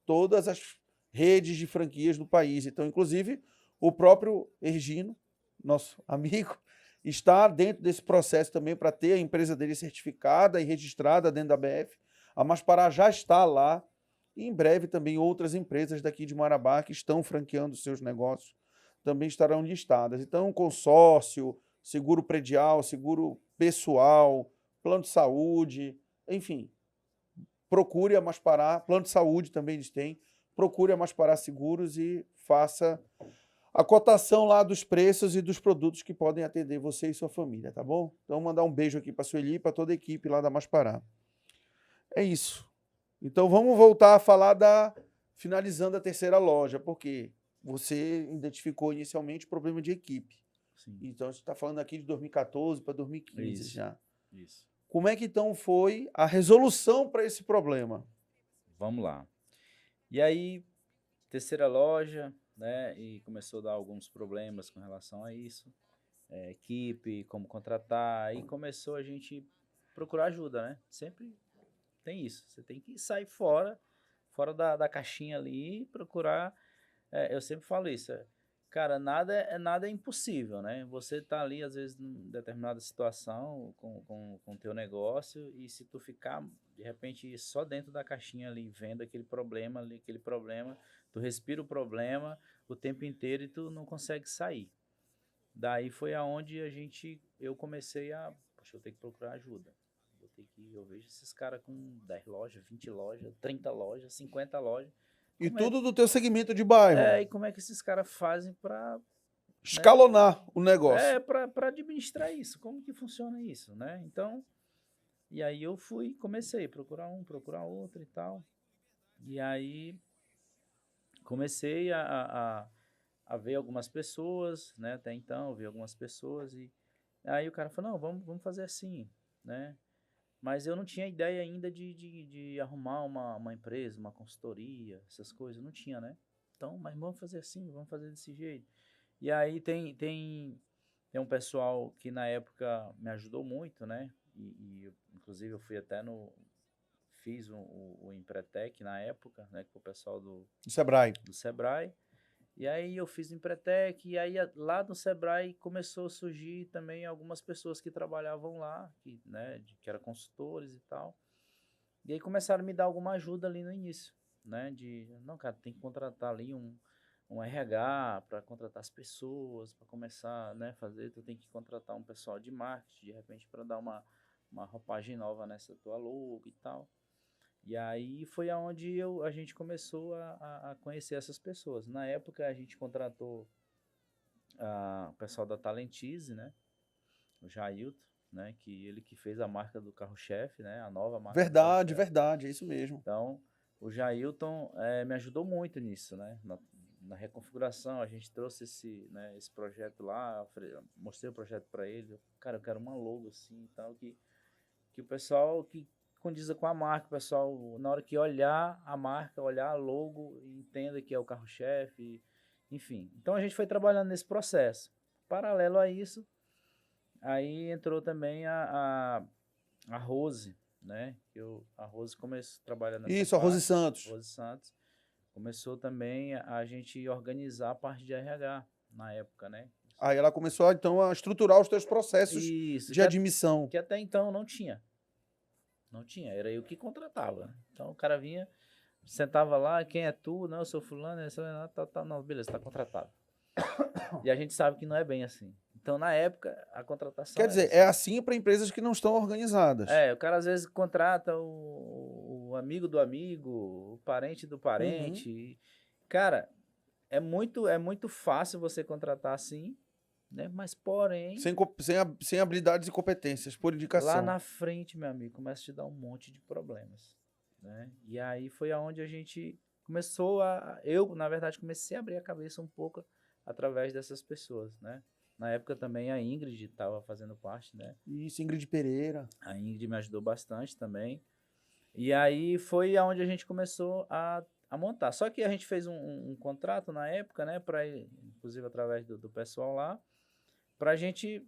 todas as redes de franquias do país. Então, inclusive, o próprio Ergino, nosso amigo, está dentro desse processo também para ter a empresa dele certificada e registrada dentro da ABF. A Maspará já está lá e em breve também outras empresas daqui de Marabá que estão franqueando seus negócios também estarão listadas. Então, consórcio, seguro predial, seguro pessoal, plano de saúde, enfim, procure a Maspará, plano de saúde também eles têm, procure a Maspará Seguros e faça a cotação lá dos preços e dos produtos que podem atender você e sua família, tá bom? Então, mandar um beijo aqui para a Sueli e para toda a equipe lá da Maspará. É isso. Então, vamos voltar a falar finalizando a terceira loja, porque você identificou inicialmente o problema de equipe. Sim. Então, você está falando aqui de 2014 para 2015 Isso. já. Isso. Como é que então foi a resolução para esse problema? Vamos lá. E aí, terceira loja, né? E começou a dar alguns problemas com relação a isso. Equipe, como contratar. E começou a gente procurar ajuda, né? Sempre tem isso. Você tem que sair fora da caixinha ali e procurar. Eu sempre falo isso. Cara, nada é impossível, né? Você tá ali, às vezes, em determinada situação com o teu negócio e se tu ficar, de repente, só dentro da caixinha ali, vendo aquele problema, tu respira o problema o tempo inteiro e tu não consegue sair. Daí foi aonde eu comecei a acho que eu tenho que procurar ajuda. Eu vejo esses caras com 10 lojas, 20 lojas, 30 lojas, 50 lojas. E tudo do teu segmento de bairro. E como é que esses caras fazem para escalonar o negócio? Para administrar isso. Como que funciona isso, né? Então, e aí eu comecei a procurar procurar outro e tal. E aí comecei a ver algumas pessoas, né? Até então, ver algumas pessoas e aí o cara falou, não, vamos fazer assim, né? Mas eu não tinha ideia ainda de arrumar uma empresa, uma consultoria, essas coisas, não tinha, né? Então, mas vamos fazer assim, vamos fazer desse jeito. E aí tem um pessoal que na época me ajudou muito, né? Inclusive eu fui até fiz o Empretec na época, né? Com o pessoal do Sebrae. E aí eu fiz o Empretec, e aí lá no Sebrae começou a surgir também algumas pessoas que trabalhavam lá, né, que eram consultores e tal. E aí começaram a me dar alguma ajuda ali no início, né, não, cara, tem que contratar ali um RH para contratar as pessoas, para começar, né, tu tem que contratar um pessoal de marketing, de repente, para dar uma roupagem nova nessa tua logo e tal. E aí foi aonde a gente começou a conhecer essas pessoas. Na época a gente contratou o pessoal da Talentize, né? O Jailton, né? Ele que fez a marca do carro-chefe, né? A nova marca. Verdade, é isso mesmo. Então, o Jailton me ajudou muito nisso, né? Na reconfiguração, a gente trouxe esse projeto lá, mostrei o projeto para ele. Cara, eu quero uma logo assim e tal, que o pessoal que condiza com a marca, o pessoal, na hora que olhar a marca, olhar a logo, entenda que é o carro-chefe, enfim. Então a gente foi trabalhando nesse processo. Paralelo a isso, aí entrou também a Rose, né? A Rose começou a trabalhar nessa Isso, a Rose Santos. Rose Santos. Começou também a gente organizar a parte de RH na época, né? Aí ela começou, então, a estruturar os teus processos de admissão. Que até então não tinha. Não tinha, era eu que contratava. Então o cara vinha, sentava lá, quem é tu? Não, eu sou fulano, não, beleza, tá contratado. E a gente sabe que não é bem assim. Então, na época, a contratação... Quer dizer, é assim para empresas que não estão organizadas. O cara às vezes contrata o amigo do amigo, o parente do parente. Uhum. Cara, é muito fácil você contratar assim, né? Mas, porém... Sem habilidades e competências, por indicação. Lá na frente, meu amigo, começa a te dar um monte de problemas, né? E aí foi aonde a gente começou eu, na verdade, comecei a abrir a cabeça um pouco através dessas pessoas, né? Na época também a Ingrid estava fazendo parte, né? Isso, Ingrid Pereira. A Ingrid me ajudou bastante também. E aí foi aonde a gente começou a montar. Só que a gente fez um contrato na época, né? Inclusive através do pessoal lá, para a gente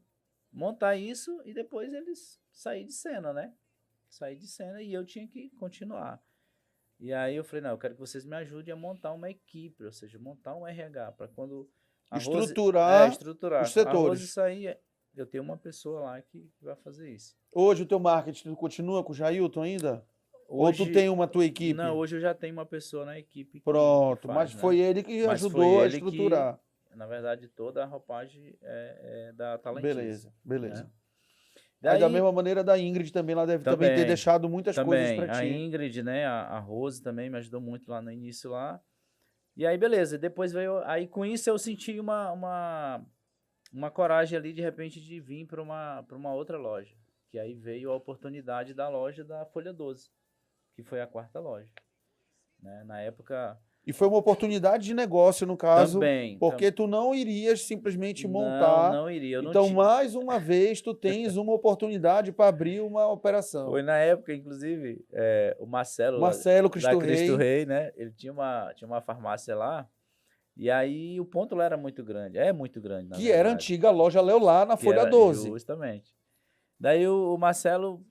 montar isso e depois eles sair de cena, né? Sair de cena e eu tinha que continuar. E aí eu falei, não, eu quero que vocês me ajudem a montar uma equipe, ou seja, montar um RH, para quando estruturar os setores. A Rose sair, eu tenho uma pessoa lá que vai fazer isso. Hoje o teu marketing continua com o Jailton ainda? Hoje, ou tu tem uma tua equipe? Não, hoje eu já tenho uma pessoa na equipe. Pronto, que faz, mas foi ele que ajudou a estruturar. Na verdade, toda a roupagem é da Talentize. Beleza. Né? Daí, da mesma maneira da Ingrid também, ela deve também ter deixado muitas coisas para ti. A Ingrid, né, a Rose também me ajudou muito lá no início lá. E aí, beleza, depois veio... Aí com isso eu senti uma coragem ali, de repente, de vir para uma outra loja. Que aí veio a oportunidade da loja da Folha 12, que foi a 4ª loja. Né? Na época... E foi uma oportunidade de negócio, no caso, porque tu não irias simplesmente montar. Não iria. Então, mais uma vez, tu tens uma oportunidade para abrir uma operação. Foi na época, inclusive, o Marcelo Cristo Rei, né? Ele tinha uma farmácia lá, e aí o ponto lá era muito grande. É muito grande, na verdade. Era a antiga loja Leolá, na Folha 12. Justamente. Daí o Marcelo...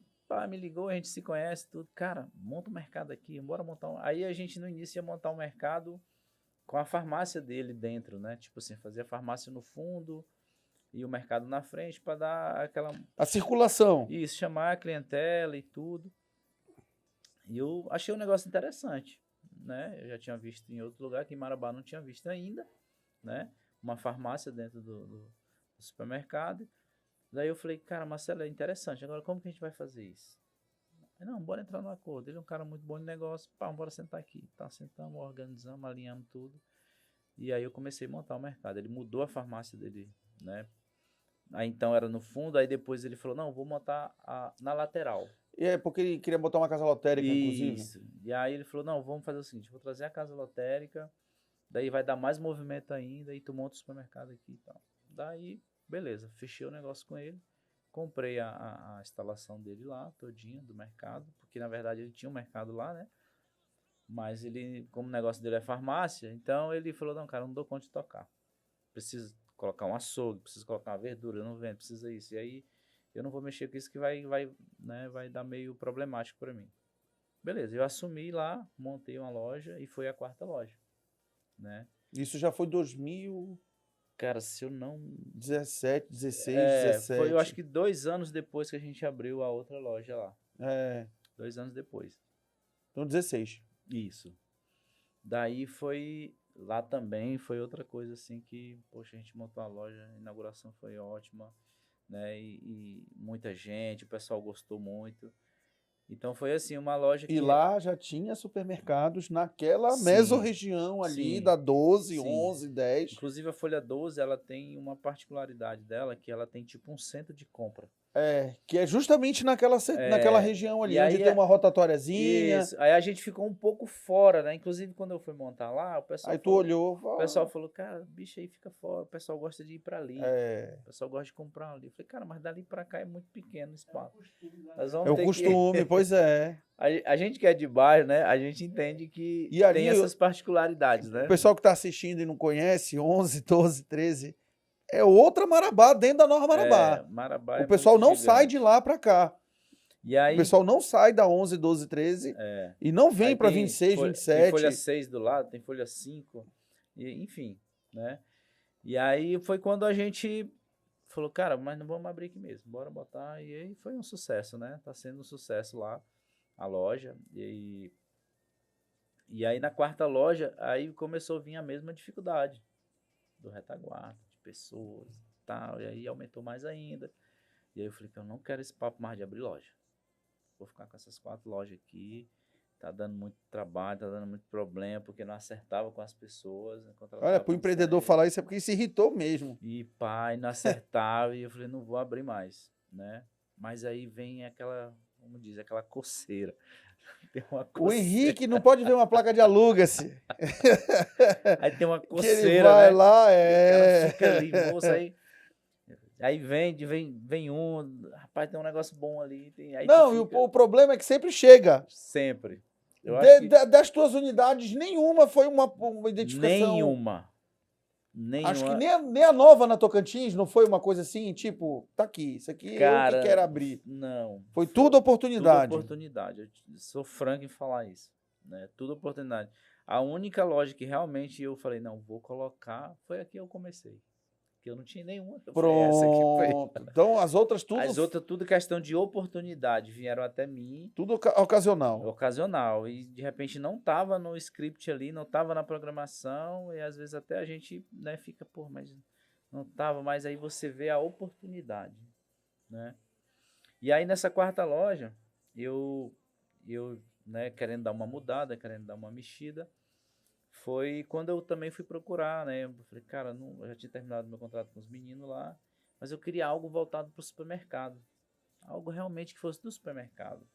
me ligou, a gente se conhece, tudo. Cara, monta um mercado aqui, bora montar um... Aí a gente no início ia montar um mercado com a farmácia dele dentro, né? Tipo assim, fazia a farmácia no fundo e o mercado na frente para dar aquela... A circulação. Isso, chamar a clientela e tudo. E eu achei um negócio interessante, né? Eu já tinha visto em outro lugar, que em Marabá não tinha visto ainda, né? Uma farmácia dentro do supermercado. Daí eu falei, cara, Marcelo, é interessante, agora como que a gente vai fazer isso? Não, bora entrar no acordo. Ele é um cara muito bom de negócio, pá, bora sentar aqui. Tá, sentamos, organizamos, alinhamos tudo. E aí eu comecei a montar o mercado. Ele mudou a farmácia dele, né? Aí então era no fundo, aí depois ele falou, não, vou montar na lateral. E é porque ele queria botar uma casa lotérica, inclusive. Isso. E aí ele falou, não, vamos fazer o seguinte, vou trazer a casa lotérica, daí vai dar mais movimento ainda, e tu monta o supermercado aqui e tal. Daí, beleza, fechei o negócio com ele, comprei a instalação dele lá, todinha, do mercado, porque na verdade ele tinha um mercado lá, né? Mas ele, como o negócio dele é farmácia, então ele falou, não, cara, não dou conta de tocar. Preciso colocar um açougue, preciso colocar uma verdura, eu não vendo, precisa isso. E aí eu não vou mexer com isso que vai dar meio problemático para mim. Beleza, eu assumi lá, montei uma loja e foi a 4ª loja, né? Isso já foi 2017, Cara, se eu não... 16, 17. Foi, eu acho que 2 anos depois que a gente abriu a outra loja lá. 2 anos depois. Então 16. Isso. Daí foi... Lá também foi outra coisa assim que, poxa, a gente montou a loja, a inauguração foi ótima, né? E muita gente, o pessoal gostou muito. Então foi assim, uma loja que... E lá já tinha supermercados naquela Sim, mesorregião ali, sim, da 12, sim. 11, 10. Inclusive a Folha 12, ela tem uma particularidade dela, que ela tem tipo um centro de compra. Que é justamente naquela região ali, e onde aí tem uma rotatóriazinha. Isso. Aí a gente ficou um pouco fora, né? Inclusive quando eu fui montar lá, o pessoal Aí tu falou, olhou, o pessoal falou, cara, bicho aí fica fora, o pessoal gosta de ir pra ali. O pessoal gosta de comprar ali. Eu falei, cara, mas dali pra cá é muito pequeno o espaço. Nós vamos é o ter costume, pois é. A gente que é de bairro, né? A gente entende que E ali tem essas particularidades, né? O pessoal que tá assistindo e não conhece, 11, 12, 13, é outra Marabá dentro da Nova Marabá. Marabá O pessoal muito não sai gigante. de lá pra cá. E aí, O pessoal não sai da 11, 12, 13 e não vem aí pra tem 26, Tem 27. folha 6 do lado, tem folha 5, e, enfim, né? E aí foi quando a gente falou, cara, mas não vamos abrir aqui mesmo, bora botar. E aí foi um sucesso, né? Tá sendo um sucesso lá, a loja. E aí na 4ª loja, aí começou a vir a mesma dificuldade do retaguarda, de pessoas e tal. E aí aumentou mais ainda. E aí eu falei que eu não quero esse papo mais de abrir loja. Vou ficar com essas 4 lojas aqui. Tá dando muito trabalho, tá dando muito problema, porque não acertava com as pessoas. Olha, pro empreendedor falar isso é porque se irritou mesmo. E pai, não acertava. E eu falei, não vou abrir mais, né? Mas aí vem aquela, como diz, aquela coceira. Tem uma coceira. O Henrique não pode ver uma placa de aluga-se. Aí tem uma Que coceira, ele vai né? lá, O cara fica ali, moça, aí vem um, rapaz, tem um negócio bom ali. Aí não, e o problema é que sempre chega. Sempre. Eu acho que Das tuas unidades, nenhuma foi uma identificação. nenhuma. Acho que nem a nova na Tocantins não foi uma coisa assim, tipo, tá aqui, isso aqui Cara, eu que quero abrir. Não. Foi tudo oportunidade. Tudo oportunidade. Eu sou franco em falar isso, né? Tudo oportunidade. A única loja que realmente eu falei, não, vou colocar, foi a que eu comecei. Que eu não tinha nenhuma. Pronto. Então as outras tudo... As outras tudo questão de oportunidade. Vieram até mim. Tudo ocasional. Ocasional. E de repente não estava no script ali, não estava na programação. E às vezes até a gente, né, fica, pô, mas não estava. Mas aí você vê a oportunidade, né? E aí nessa 4ª loja, eu né, querendo dar uma mudada, querendo dar uma mexida, foi quando eu também fui procurar, né? Eu falei, cara, não, eu já tinha terminado meu contrato com os meninos lá, mas eu queria algo voltado para o supermercado. Algo realmente que fosse do supermercado.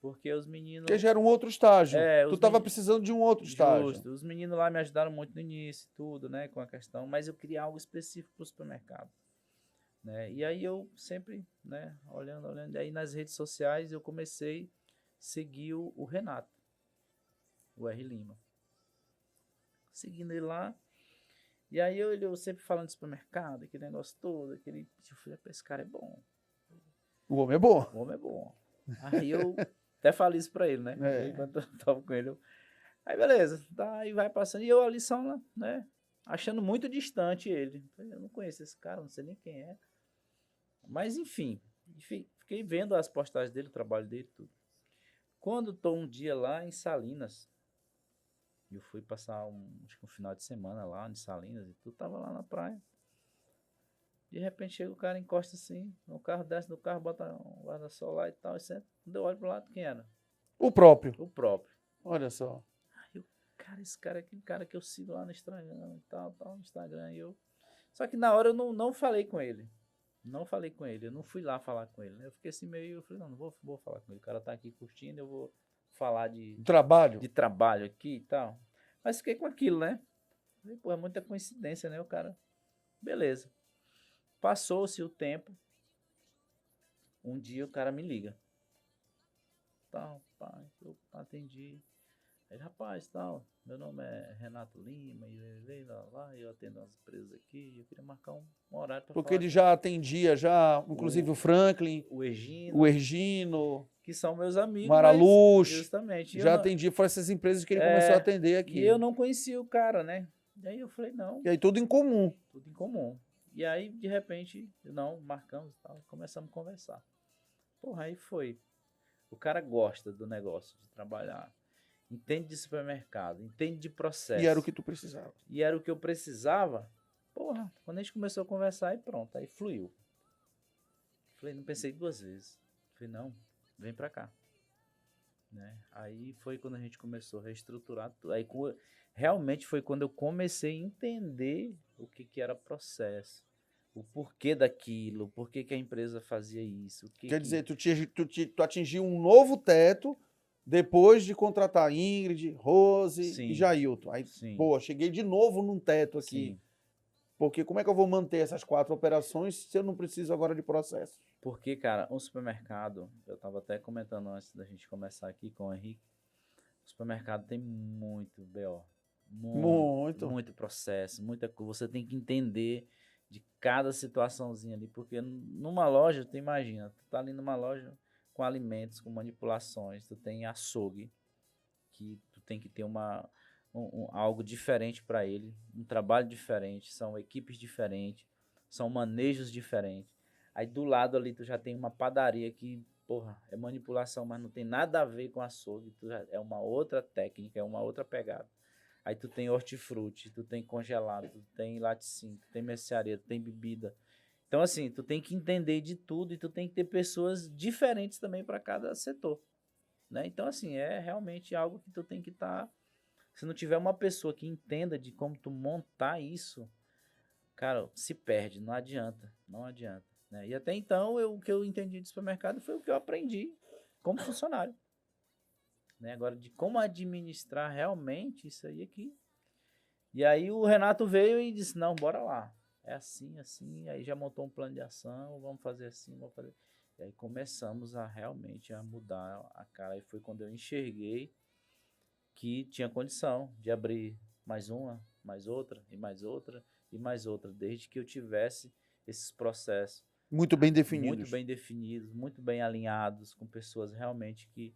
Porque os meninos... Porque já era um outro estágio. Tu estava meninos... precisando de um outro estágio. Justo. Os meninos lá me ajudaram muito no início, tudo, né? Com a questão, mas eu queria algo específico para o supermercado. Né? E aí eu sempre, né, olhando, e aí nas redes sociais eu comecei a seguir o Renato, o R. Lima. Seguindo ele lá, e aí eu sempre falando de supermercado, aquele negócio todo, eu falei, esse cara é bom. O homem é bom. O homem é bom. Aí eu até falei isso pra ele, né? Aí, quando eu tava com ele, aí beleza, aí vai passando, e eu ali só, né, achando muito distante ele. Eu não conheço esse cara, não sei nem quem é. Mas, enfim, fiquei vendo as postagens dele, o trabalho dele, tudo. Quando estou um dia lá em Salinas, eu fui passar acho que um final de semana lá em Salinas e tudo, tava lá na praia. De repente chega o cara, encosta assim, no carro, desce do carro, bota um guarda-sol lá e tal, e senta. Quando eu olho pro lado, quem era? O próprio. O próprio. Olha só. Aí eu, cara, esse cara é aquele cara que eu sigo lá no Instagram e tal, no Instagram. E eu... Só que na hora eu não falei com ele. Não falei com ele, eu não fui lá falar com ele. Né? Eu fiquei assim meio, eu falei, não vou falar com ele. O cara tá aqui curtindo, eu vou falar de Trabalho. trabalho aqui e tal. Mas fiquei com aquilo, né? Falei, pô, é muita coincidência, né? O cara, beleza. Passou-se o tempo. Um dia o cara me liga. Tal, pai, eu atendi. Aí, rapaz, tal, meu nome é Renato Lima, e veio lá, eu atendo umas empresas aqui, e eu queria marcar um horário para Porque falar ele já atendia, inclusive o Franklin, o o Ergino, que são meus amigos, Maraluz, justamente. já atendia, foram essas empresas que ele começou a atender aqui. E eu não conhecia o cara, né? E aí eu falei, não. E aí tudo em comum. Tudo em comum. E aí, de repente, não, marcamos e tal, começamos a conversar. Porra, aí foi. O cara gosta do negócio, de trabalhar. Entende de supermercado, entende de processo. E era o que tu precisava. E era o que eu precisava. Porra, quando a gente começou a conversar, aí pronto, aí fluiu. Falei, não pensei duas vezes. Falei, não, vem pra cá. Né? Aí foi quando a gente começou a reestruturar tudo. Aí realmente foi quando eu comecei a entender o que era processo. O porquê daquilo, o porquê que a empresa fazia isso. Quer dizer, tu atingiu um novo teto depois de contratar Ingrid, Rose Sim. e Jailton. Aí, Sim. pô, cheguei de novo num teto aqui. Sim. Porque como é que eu vou manter essas 4 operações se eu não preciso agora de processo? Porque, cara, um supermercado, eu estava até comentando antes da gente começar aqui com o Henrique, o supermercado tem muito BO. Muito processo, muita coisa. Você tem que entender de cada situaçãozinha ali, porque numa loja, tu imagina, tu tá ali numa loja com alimentos, com manipulações, tu tem açougue, que tu tem que ter algo diferente para ele, um trabalho diferente, são equipes diferentes, são manejos diferentes. Aí do lado ali tu já tem uma padaria que, porra, é manipulação, mas não tem nada a ver com açougue, é uma outra técnica, é uma outra pegada. Aí tu tem hortifruti, tu tem congelado, tu tem laticínio, tu tem mercearia, tu tem bebida. Então, assim, tu tem que entender de tudo e tu tem que ter pessoas diferentes também para cada setor. Né? Então, assim, é realmente algo que tu tem que estar... Se não tiver uma pessoa que entenda de como tu montar isso, cara, se perde, não adianta, não adianta. Né? E até então, o que eu entendi de supermercado foi o que eu aprendi como funcionário. Né? Agora, de como administrar realmente isso aí aqui. E aí o Renato veio e disse, não, bora lá. É assim, assim, aí já montou um plano de ação, vamos fazer assim, vamos fazer... E aí começamos realmente a mudar a cara. E foi quando eu enxerguei que tinha condição de abrir mais uma, mais outra, e mais outra, e mais outra, desde que eu tivesse esses processos. Muito bem definidos. Muito bem definidos, muito bem alinhados, com pessoas realmente que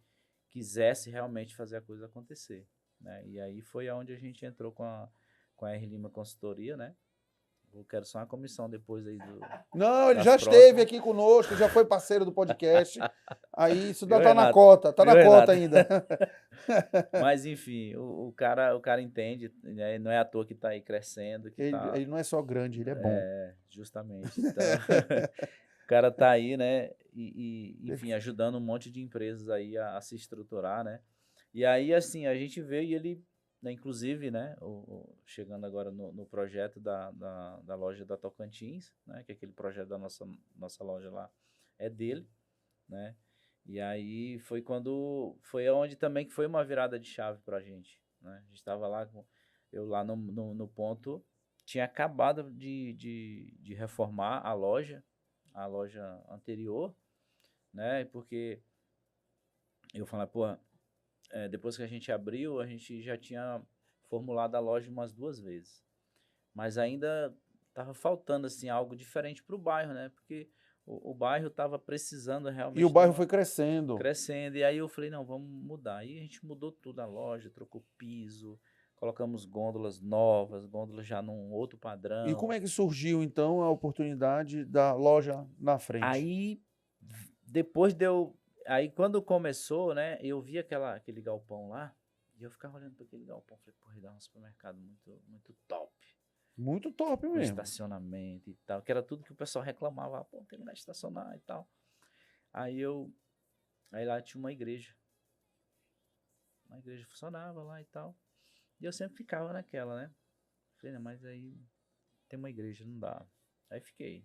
quisessem realmente fazer a coisa acontecer. Né? E aí foi onde a gente entrou com a R. Lima Consultoria, né? Eu quero só uma comissão depois aí do... Não, ele já esteve aqui conosco, já foi parceiro do podcast. Aí isso ainda tá na cota, tá na cota ainda. Mas enfim, o cara entende, né? Não é à toa que tá aí crescendo. Que ele não é só grande, ele é bom. É, justamente. Então, o cara tá aí, né? Enfim, ajudando um monte de empresas aí a se estruturar, né? E aí, assim, a gente veio e ele... Né, inclusive, né, chegando agora no projeto da loja da Tocantins, né, que é aquele projeto da nossa loja lá é dele, né, e aí foi onde também que foi uma virada de chave pra gente, né, a gente estava lá, eu lá no ponto, tinha acabado de reformar a loja anterior, né, porque eu falei, pô, depois que a gente abriu, a gente já tinha formulado a loja umas 2 vezes. Mas ainda estava faltando assim, algo diferente para o bairro, né? Porque o bairro estava precisando realmente... E o bairro foi crescendo. Crescendo. E aí eu falei, não, vamos mudar. Aí a gente mudou tudo a loja, trocou piso, colocamos gôndolas novas, gôndolas já num outro padrão. E como é que surgiu, então, a oportunidade da loja na frente? Aí, depois deu... Aí, quando começou, né, eu vi aquele galpão lá, e eu ficava olhando para aquele galpão, falei, porra, dá um supermercado muito, muito top. Muito top com mesmo. estacionamento e tal, que era tudo que o pessoal reclamava, pô, não tem lugar de estacionar e tal. Aí lá tinha uma igreja funcionava lá e tal, e eu sempre ficava naquela, né? Falei, não, mas aí tem uma igreja, não dá. Aí fiquei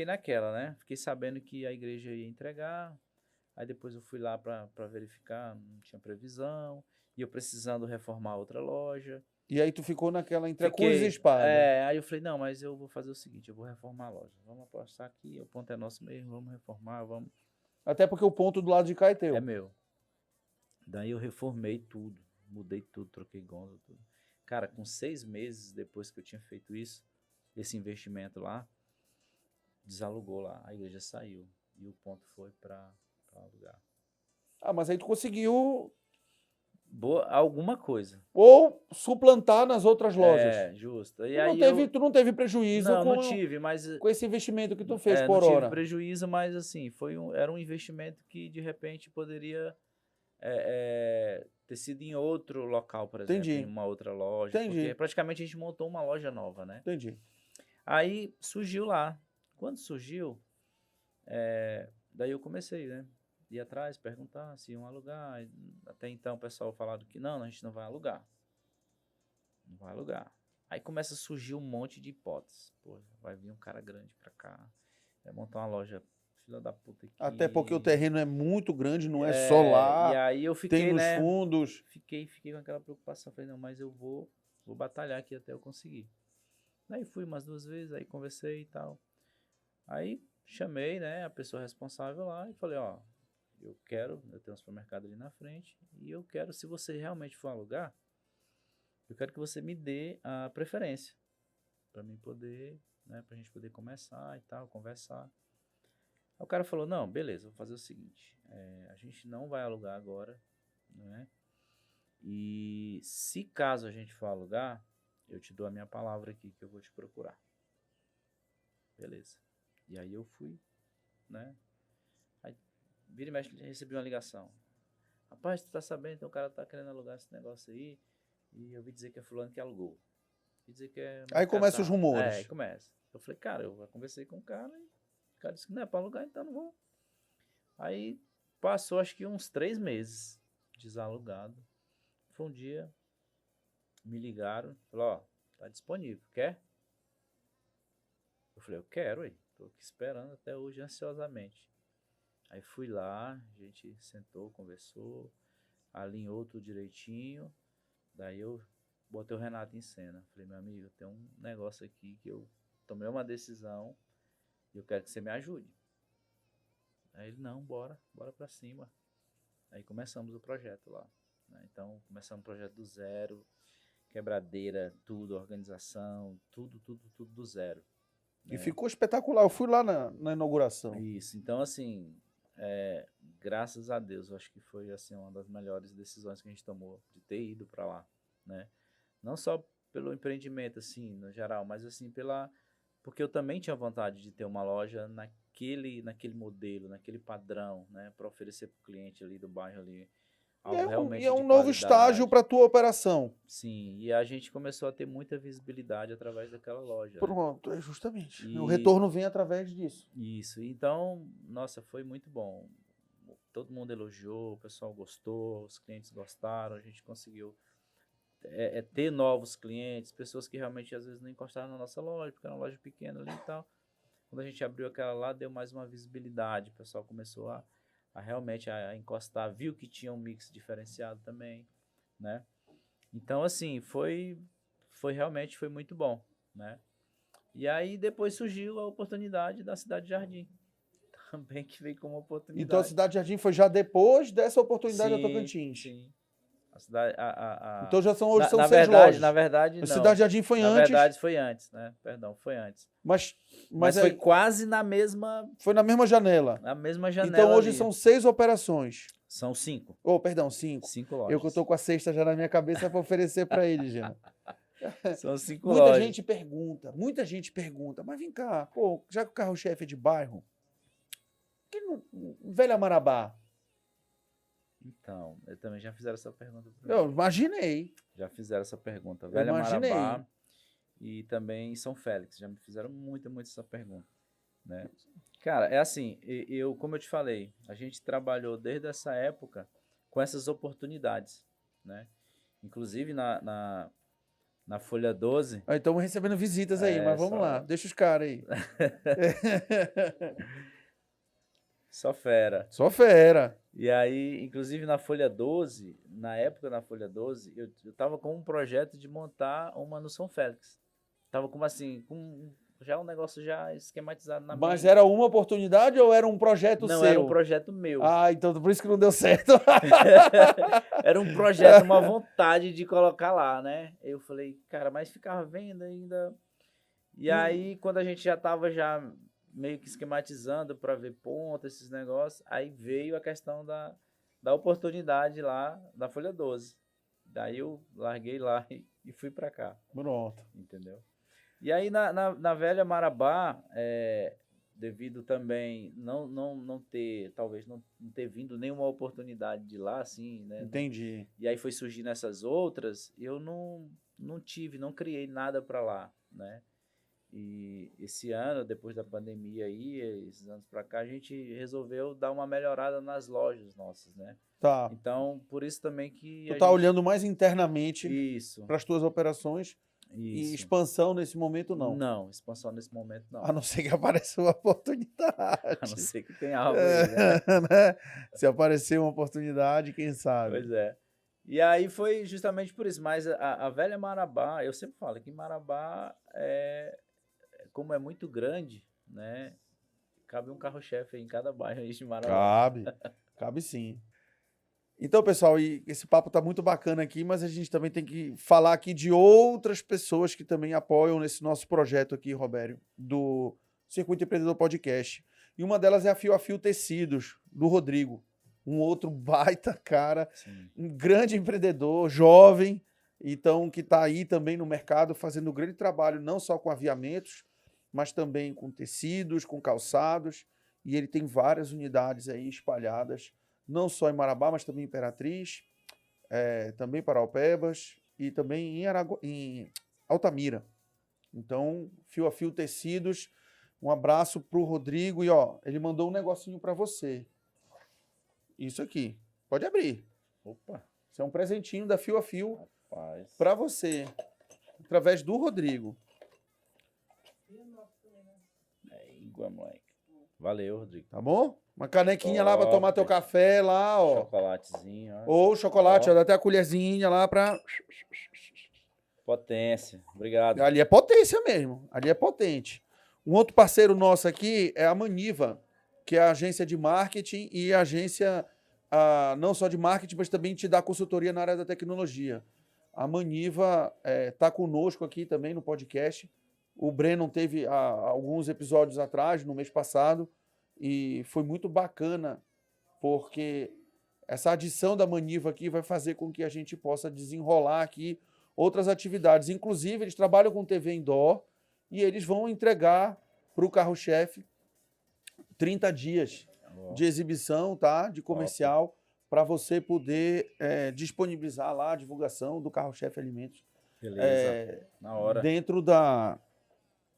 naquela, né? Fiquei sabendo que a igreja ia entregar, aí depois eu fui lá para verificar, não tinha previsão, e eu precisando reformar outra loja. E aí tu ficou naquela entre a cruz e a espada. Aí eu falei, não, mas eu vou fazer o seguinte, eu vou reformar a loja. Vamos apostar aqui, o ponto é nosso mesmo, vamos reformar, vamos. Até porque o ponto do lado de cá é teu. É meu. Daí eu reformei tudo, mudei tudo, troquei gonzo, tudo. Cara, com 6 meses depois que eu tinha feito isso, esse investimento lá, desalugou lá, a igreja saiu e o ponto foi para alugar. Ah, mas aí tu conseguiu alguma coisa. ou suplantar nas outras lojas. É, justo. E Tu não teve prejuízo não tive, mas com esse investimento que tu fez por não hora. Tive prejuízo, mas assim, era um investimento que de repente poderia ter sido em outro local, por exemplo, em uma outra loja. Entendi. Porque praticamente a gente montou uma loja nova, né? Entendi. Aí surgiu lá. Quando surgiu, daí eu comecei, né? Ir atrás, perguntar se iam alugar. Até então o pessoal falava que não, a gente não vai alugar. Não vai alugar. Aí começa a surgir um monte de hipóteses. Pô, vai vir um cara grande pra cá, vai montar uma loja filha da puta aqui. Até porque o terreno é muito grande, não é só lá. E aí eu fiquei, tem nos fundos. Fiquei com aquela preocupação. Falei, não, mas eu vou batalhar aqui até eu conseguir. Aí fui umas 2 vezes, aí conversei e tal. Aí chamei, né, a pessoa responsável lá e falei, ó, eu tenho um supermercado ali na frente e eu quero, se você realmente for alugar, eu quero que você me dê a preferência para mim poder, né, pra gente poder começar e tal, conversar. Aí o cara falou, não, beleza, vou fazer o seguinte, a gente não vai alugar agora, né, e se caso a gente for alugar, eu te dou a minha palavra aqui que eu vou te procurar. Beleza. E aí eu fui, né, aí vira e mexe, recebi uma ligação. Rapaz, tu tá sabendo, então o cara tá querendo alugar esse negócio aí, e eu ouvi dizer que é fulano que alugou. Ouvi dizer que aí começam os rumores. Aí começa. Eu falei, cara, eu conversei com o cara e o cara disse que não é pra alugar, então não vou. Aí passou acho que uns 3 meses desalugado. Foi um dia, me ligaram, falaram, ó, tá disponível, quer? Eu falei, eu quero, aí. Tô aqui esperando até hoje ansiosamente. Aí fui lá, a gente sentou, conversou, alinhou tudo direitinho. Daí eu botei o Renato em cena. Falei, meu amigo, tem um negócio aqui que eu tomei uma decisão e eu quero que você me ajude. Aí ele, não, bora pra cima. Aí começamos o projeto lá, né? Então, começamos o projeto do zero, quebradeira, tudo, organização, tudo do zero. E ficou espetacular, eu fui lá na inauguração. Isso, então assim, graças a Deus, eu acho que foi assim, uma das melhores decisões que a gente tomou, de ter ido para lá, né? Não só pelo empreendimento, assim, no geral, mas assim, porque eu também tinha vontade de ter uma loja naquele modelo, naquele padrão, né? Para oferecer para o cliente ali do bairro ali. E é um novo estágio para a tua operação. Sim, e a gente começou a ter muita visibilidade através daquela loja. Pronto, justamente. O retorno vem através disso. Isso, então, nossa, foi muito bom. Todo mundo elogiou, o pessoal gostou, os clientes gostaram, a gente conseguiu ter novos clientes, pessoas que realmente às vezes não encostaram na nossa loja, porque era uma loja pequena ali e tal. Quando a gente abriu aquela lá, deu mais uma visibilidade, o pessoal começou a realmente a encostar, viu que tinha um mix diferenciado também, né? Então, assim, realmente foi muito bom, né? E aí depois surgiu a oportunidade da Cidade Jardim, também que veio como oportunidade. Então a Cidade Jardim foi já depois dessa oportunidade da Tocantins. Sim. Então hoje são 6 lojas. Na verdade, não. A Cidade Jardim foi antes. Na verdade, foi antes, né? Perdão, foi antes. Mas foi quase na mesma... Foi na mesma janela. Na mesma janela. Então hoje são 6 operações. São 5. Oh, perdão, 5. 5 lojas. Eu que estou com a sexta já na minha cabeça para oferecer para eles, já. São 5 lojas. Muita gente pergunta, mas vem cá, pô, já que o carro-chefe é de bairro, Velha Marabá. Então, eu também já fizeram essa pergunta. Eu imaginei. Já fizeram essa pergunta. Velha Marabá, e também em São Félix. Já me fizeram muito essa pergunta, né? Cara, é assim, como eu te falei, a gente trabalhou desde essa época com essas oportunidades, né? Inclusive na Folha 12. Então estamos recebendo visitas aí, mas vamos lá, deixa os caras aí. Só fera. Só fera. E aí, inclusive na Folha 12, na época na Folha 12, eu tava com um projeto de montar uma no São Félix. Tava como assim, com já um negócio já esquematizado na Mas mente. era uma oportunidade ou era um projeto seu? Não, era um projeto meu. Ah, então por isso que não deu certo. Era um projeto, uma vontade de colocar lá, né? Eu falei, cara, mas ficava vendo ainda. E aí, quando a gente já tava meio que esquematizando para ver ponta, esses negócios, aí veio a questão da oportunidade lá da Folha 12. Daí eu larguei lá e fui para cá. Pronto. Entendeu? E aí na velha Marabá, devido também não ter, talvez não ter vindo nenhuma oportunidade de lá, assim, né? Entendi. E aí foi surgindo essas outras, eu não criei nada para lá, né? E esse ano, depois da pandemia aí, esses anos para cá, a gente resolveu dar uma melhorada nas lojas nossas, né? Tá. Então, por isso também que tu tá olhando mais internamente para as tuas operações. Isso. E expansão nesse momento, não? Não, expansão nesse momento, não. A não ser que apareça uma oportunidade. A não ser que tenha algo aí, né? Se aparecer uma oportunidade, quem sabe? Pois é. E aí foi justamente por isso. Mas a velha Marabá, eu sempre falo que Marabá, como é muito grande, né? Cabe um carro-chefe em cada bairro aí de Marabá. Cabe sim. Então, pessoal, esse papo tá muito bacana aqui, mas a gente também tem que falar aqui de outras pessoas que também apoiam nesse nosso projeto aqui, Robério, do Circuito Empreendedor Podcast. E uma delas é a Fio a Fio Tecidos, do Rodrigo. Um outro baita cara, sim, um grande empreendedor, jovem, então que está aí também no mercado fazendo um grande trabalho, não só com aviamentos, mas também com tecidos, com calçados. E ele tem várias unidades aí espalhadas, não só em Marabá, mas também em Imperatriz, também Paraupebas e também em Altamira. Então, Fio a Fio Tecidos, um abraço para o Rodrigo. E ó, ele mandou um negocinho para você. Isso aqui. Pode abrir. Opa! Isso é um presentinho da Fio a Fio para você, através do Rodrigo. Igual, moleque. Valeu, Rodrigo. Tá bom? Uma canequinha lá para tomar teu café lá, ó. Chocolatezinho. Ó. Ou chocolate, ó, dá até a colherzinha lá para... Potência. Obrigado. Ali é potência mesmo. Ali é potente. Um outro parceiro nosso aqui é a Maniva, que é a agência de marketing e a agência não só de marketing, mas também te dá consultoria na área da tecnologia. A Maniva está conosco aqui também no podcast. O Breno teve alguns episódios atrás, no mês passado, e foi muito bacana, porque essa adição da Maniva aqui vai fazer com que a gente possa desenrolar aqui outras atividades. Inclusive, eles trabalham com TV indoor e eles vão entregar para o carro-chefe 30 dias de exibição, tá? De comercial, para você poder disponibilizar lá a divulgação do carro-chefe Alimentos. Beleza, na hora. Dentro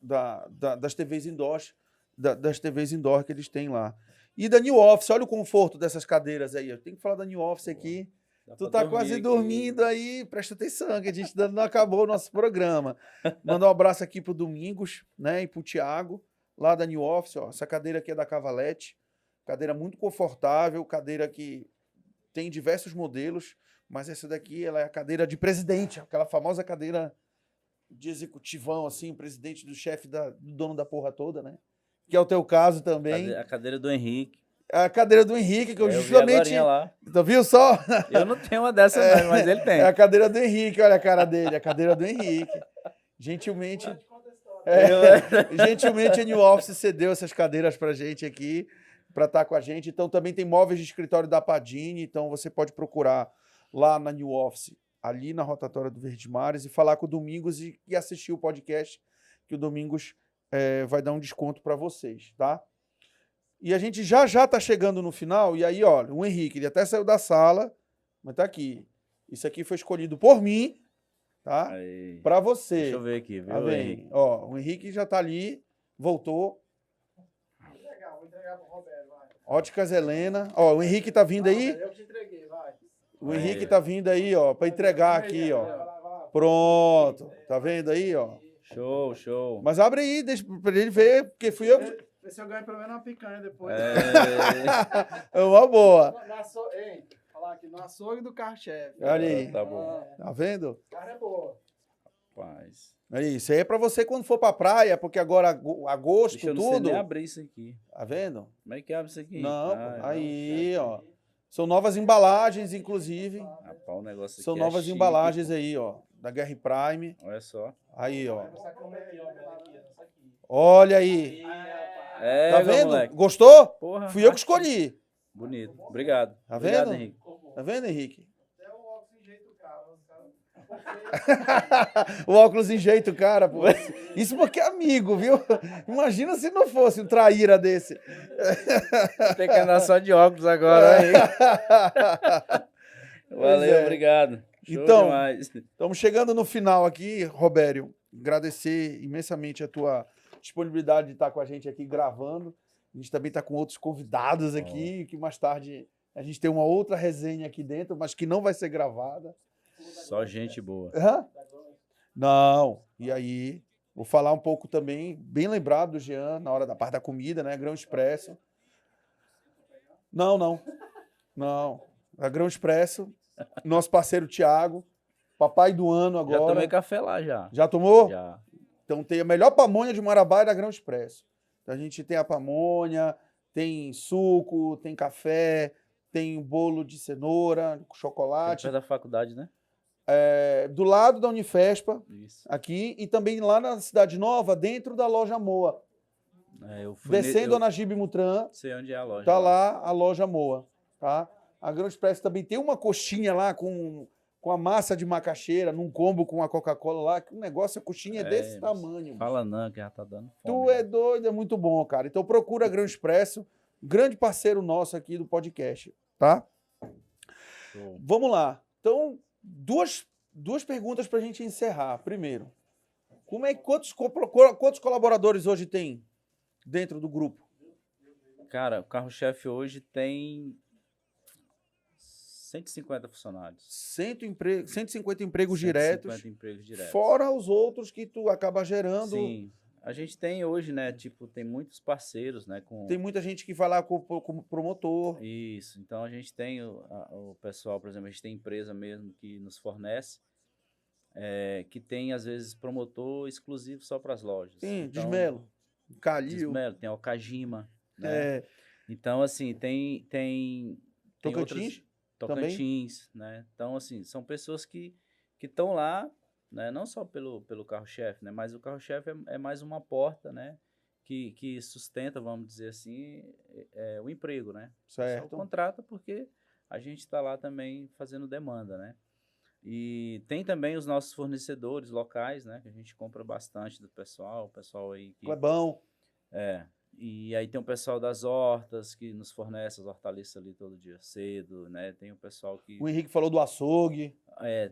das TVs indoors, das TVs indoor que eles têm lá. E da New Office, olha o conforto dessas cadeiras aí. Eu tenho que falar da New Office aqui. Tu tá quase dormindo aí, presta atenção, que a gente ainda não acabou o nosso programa. Mandar um abraço aqui pro Domingos, né, e pro Thiago, lá da New Office, ó. Essa cadeira aqui é da Cavalete, cadeira muito confortável, cadeira que tem diversos modelos, mas essa daqui ela é a cadeira de presidente, aquela famosa cadeira de executivão, assim, presidente do chefe, do dono da porra toda, né? Que é o teu caso também. A cadeira do Henrique. A cadeira do Henrique, que eu justamente... lá. Tu viu só? Eu não tenho uma dessas, mas ele tem. É a cadeira do Henrique, olha a cara dele, a cadeira do Henrique. Gentilmente... gentilmente a New Office cedeu essas cadeiras pra gente aqui, para estar com a gente. Então também tem móveis de escritório da Padini, então você pode procurar lá na New Office, ali na rotatória do Verdes Mares, e falar com o Domingos e assistir o podcast, que o Domingos vai dar um desconto para vocês, tá? E a gente já está chegando no final, e aí, olha, o Henrique, ele até saiu da sala, mas tá aqui. Isso aqui foi escolhido por mim, tá? Aí. Para você. Deixa eu ver aqui, viu, Tá vendo? Henrique? Ó, o Henrique já tá ali, voltou. Vou entregar pro Roberto, vai. Óticas Helena. Ó, o Henrique tá vindo aí. Eu que te entreguei, vai. O Henrique tá vindo aí, ó, para entregar aqui, ó. Pronto. Tá vendo aí, ó? Show, show. Mas abre aí, deixa pra ele ver, porque fui eu que... Vê se eu ganho pelo menos uma picanha depois. É, É uma boa. Ei, falar aqui, no açougue do carro-chefe. Olha aí. tá bom. Tá vendo? Carne é boa. Rapaz. É isso aí é pra você quando for pra praia, porque agora agosto, Deixa eu não sei tudo. nem abrir isso aqui. Tá vendo? Como é que abre isso aqui? Não, Ah, pô, aí, ó. São novas embalagens, inclusive. Rapaz, o negócio São aqui novas é chique, embalagens pô. aí, ó. Da Guerra Prime. Olha só. Aí, ó. Essa cama aqui, ó, aqui, essa aqui. Olha aí. É, Tá vendo? moleque. Gostou? Porra, Fui eu que acho escolhi. Bonito. Obrigado. Tá Obrigado, vendo? Henrique. Tá vendo, Henrique? Até o óculos jeito cara. O óculos enjeita o cara, pô. Isso porque é amigo, viu? Imagina se não fosse um traíra desse. Vou ter que andar só de óculos agora, aí. Valeu, é. obrigado. Show Então, demais. Estamos chegando no final aqui, Robério. Agradecer imensamente a tua disponibilidade de estar com a gente aqui gravando. A gente também está com outros convidados aqui, que mais tarde a gente tem uma outra resenha aqui dentro, mas que não vai ser gravada. Só gente boa. Hã? Não. E aí, vou falar um pouco também, bem lembrado do Jean, na hora da parte da comida, né? Grão Expresso. Não. A Grão Expresso, nosso parceiro Thiago, papai do ano Já agora. tomei café lá já. Já tomou? Já. Então tem a melhor pamonha de Marabá e da Grão Expresso. Então a gente tem a pamonha, tem suco, tem café, tem bolo de cenoura, com chocolate. Perto da faculdade, né? Do lado da Unifespa, Isso. aqui, e também lá na Cidade Nova, dentro da loja Moa. É, eu fui Descendo eu a Najib Mutran, sei onde é a loja. tá lá a loja Moa, tá? A Grão Expresso também tem uma coxinha lá com a massa de macaxeira, num combo com a Coca-Cola lá, que o negócio, a coxinha é desse tamanho. Fala não, que já tá dando fome. Tu é doido, é muito bom, cara. Então procura a Grão Expresso, grande parceiro nosso aqui do podcast, tá? Show. Vamos lá. Então, duas perguntas pra gente encerrar. Primeiro, quantos colaboradores hoje tem dentro do grupo? Cara, o carro-chefe hoje tem 150 funcionários. 150 empregos 150 diretos, empregos diretos. fora os outros que tu acaba gerando. Sim. A gente tem hoje, né, tipo, tem muitos parceiros, né, com... Tem muita gente que vai lá como promotor. Isso, então a gente tem o pessoal, por exemplo, a gente tem empresa mesmo que nos fornece, que tem, às vezes, promotor exclusivo só para as lojas. Tem Então, Desmelo, Calil. Desmelo, tem a Okajima, né? Então, assim, tem Tocantins? Tocantins, né? Então, assim, são pessoas que estão lá, né? Não só pelo carro-chefe, né? Mas o carro-chefe é mais uma porta, né? Que sustenta, vamos dizer assim, o emprego, né? Certo. Só contrata porque a gente está lá também fazendo demanda, né? E tem também os nossos fornecedores locais, né? Que a gente compra bastante do pessoal, o pessoal aí que... Clebão. E aí tem o pessoal das hortas que nos fornece as hortaliças ali todo dia cedo, né? Tem o pessoal que... O Henrique falou do açougue.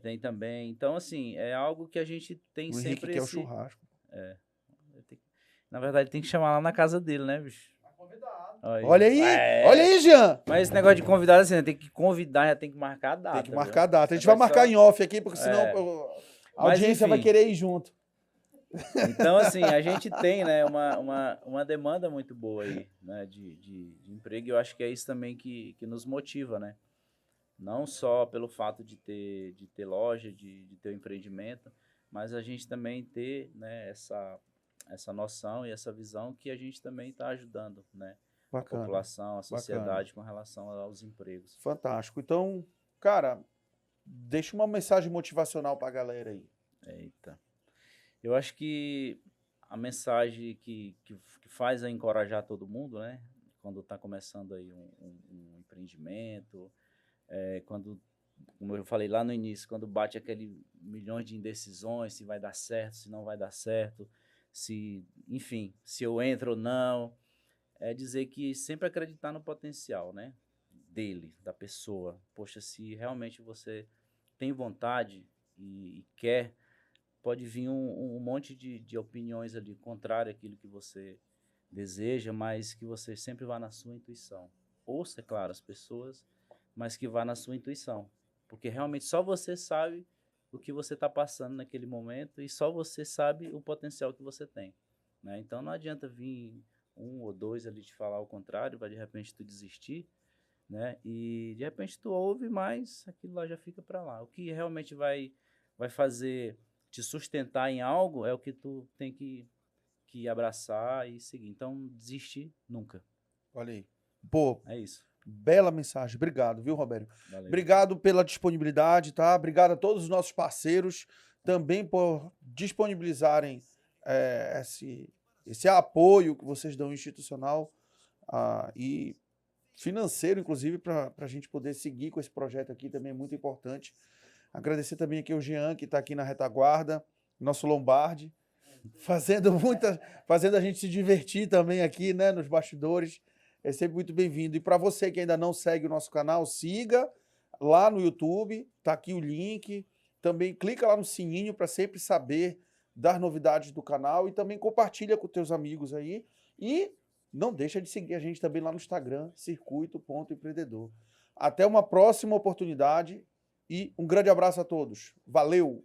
tem também. Então, assim, é algo que a gente tem O sempre Henrique quer o churrasco. Na verdade, tem que chamar lá na casa dele, né, bicho? Convidado. Olha aí, Jean. Mas esse negócio de convidado, assim, né? Tem que convidar, já tem que marcar a data. Tem que marcar viu? a data. A gente Você vai marcar só- em off aqui, porque senão a Mas, audiência vai enfim. querer ir junto. Então, assim, a gente tem, né, uma demanda muito boa aí, né, de emprego, e eu acho que é isso também que nos motiva, né? Não só pelo fato de ter loja, de ter um empreendimento, mas a gente também ter, né, essa noção e essa visão que a gente também está ajudando, né? A Bacana. população, a sociedade com relação aos empregos. Fantástico. Então, cara, deixa uma mensagem motivacional pra galera aí. Eita. Eu acho que a mensagem que faz é encorajar todo mundo, né? Quando está começando aí um empreendimento, quando, como eu falei lá no início, quando bate aquele milhões de indecisões, se vai dar certo, se não vai dar certo, enfim, se eu entro ou não, é dizer que sempre acreditar no potencial, né? Dele, da pessoa. Poxa, se realmente você tem vontade, e quer, pode vir um monte de opiniões ali contrárias àquilo que você deseja, mas que você sempre vá na sua intuição. Ouça, é claro, as pessoas, mas que vá na sua intuição. Porque realmente só você sabe o que você está passando naquele momento e só você sabe o potencial que você tem, né? Então não adianta vir um ou dois ali te falar o contrário, vai de repente tu desistir, né? E de repente tu ouve, mas aquilo lá já fica para lá. O que realmente vai fazer te sustentar em algo é o que tu tem que abraçar e seguir. Então, desistir nunca. Olha aí. Pô, É isso. bela mensagem. Obrigado, viu, Robério? Valeu. Obrigado pela disponibilidade, tá? Obrigado a todos os nossos parceiros também por disponibilizarem esse apoio que vocês dão institucional e financeiro, inclusive, para a gente poder seguir com esse projeto aqui também é muito importante. Agradecer também aqui ao Jean, que está aqui na retaguarda, nosso Lombardi, fazendo a gente se divertir também aqui, né, nos bastidores. É sempre muito bem-vindo. E para você que ainda não segue o nosso canal, siga lá no YouTube, tá aqui o link. Também clica lá no sininho para sempre saber das novidades do canal e também compartilha com teus amigos aí. E não deixa de seguir a gente também lá no Instagram, circuito.empreendedor. Até uma próxima oportunidade e um grande abraço a todos. Valeu!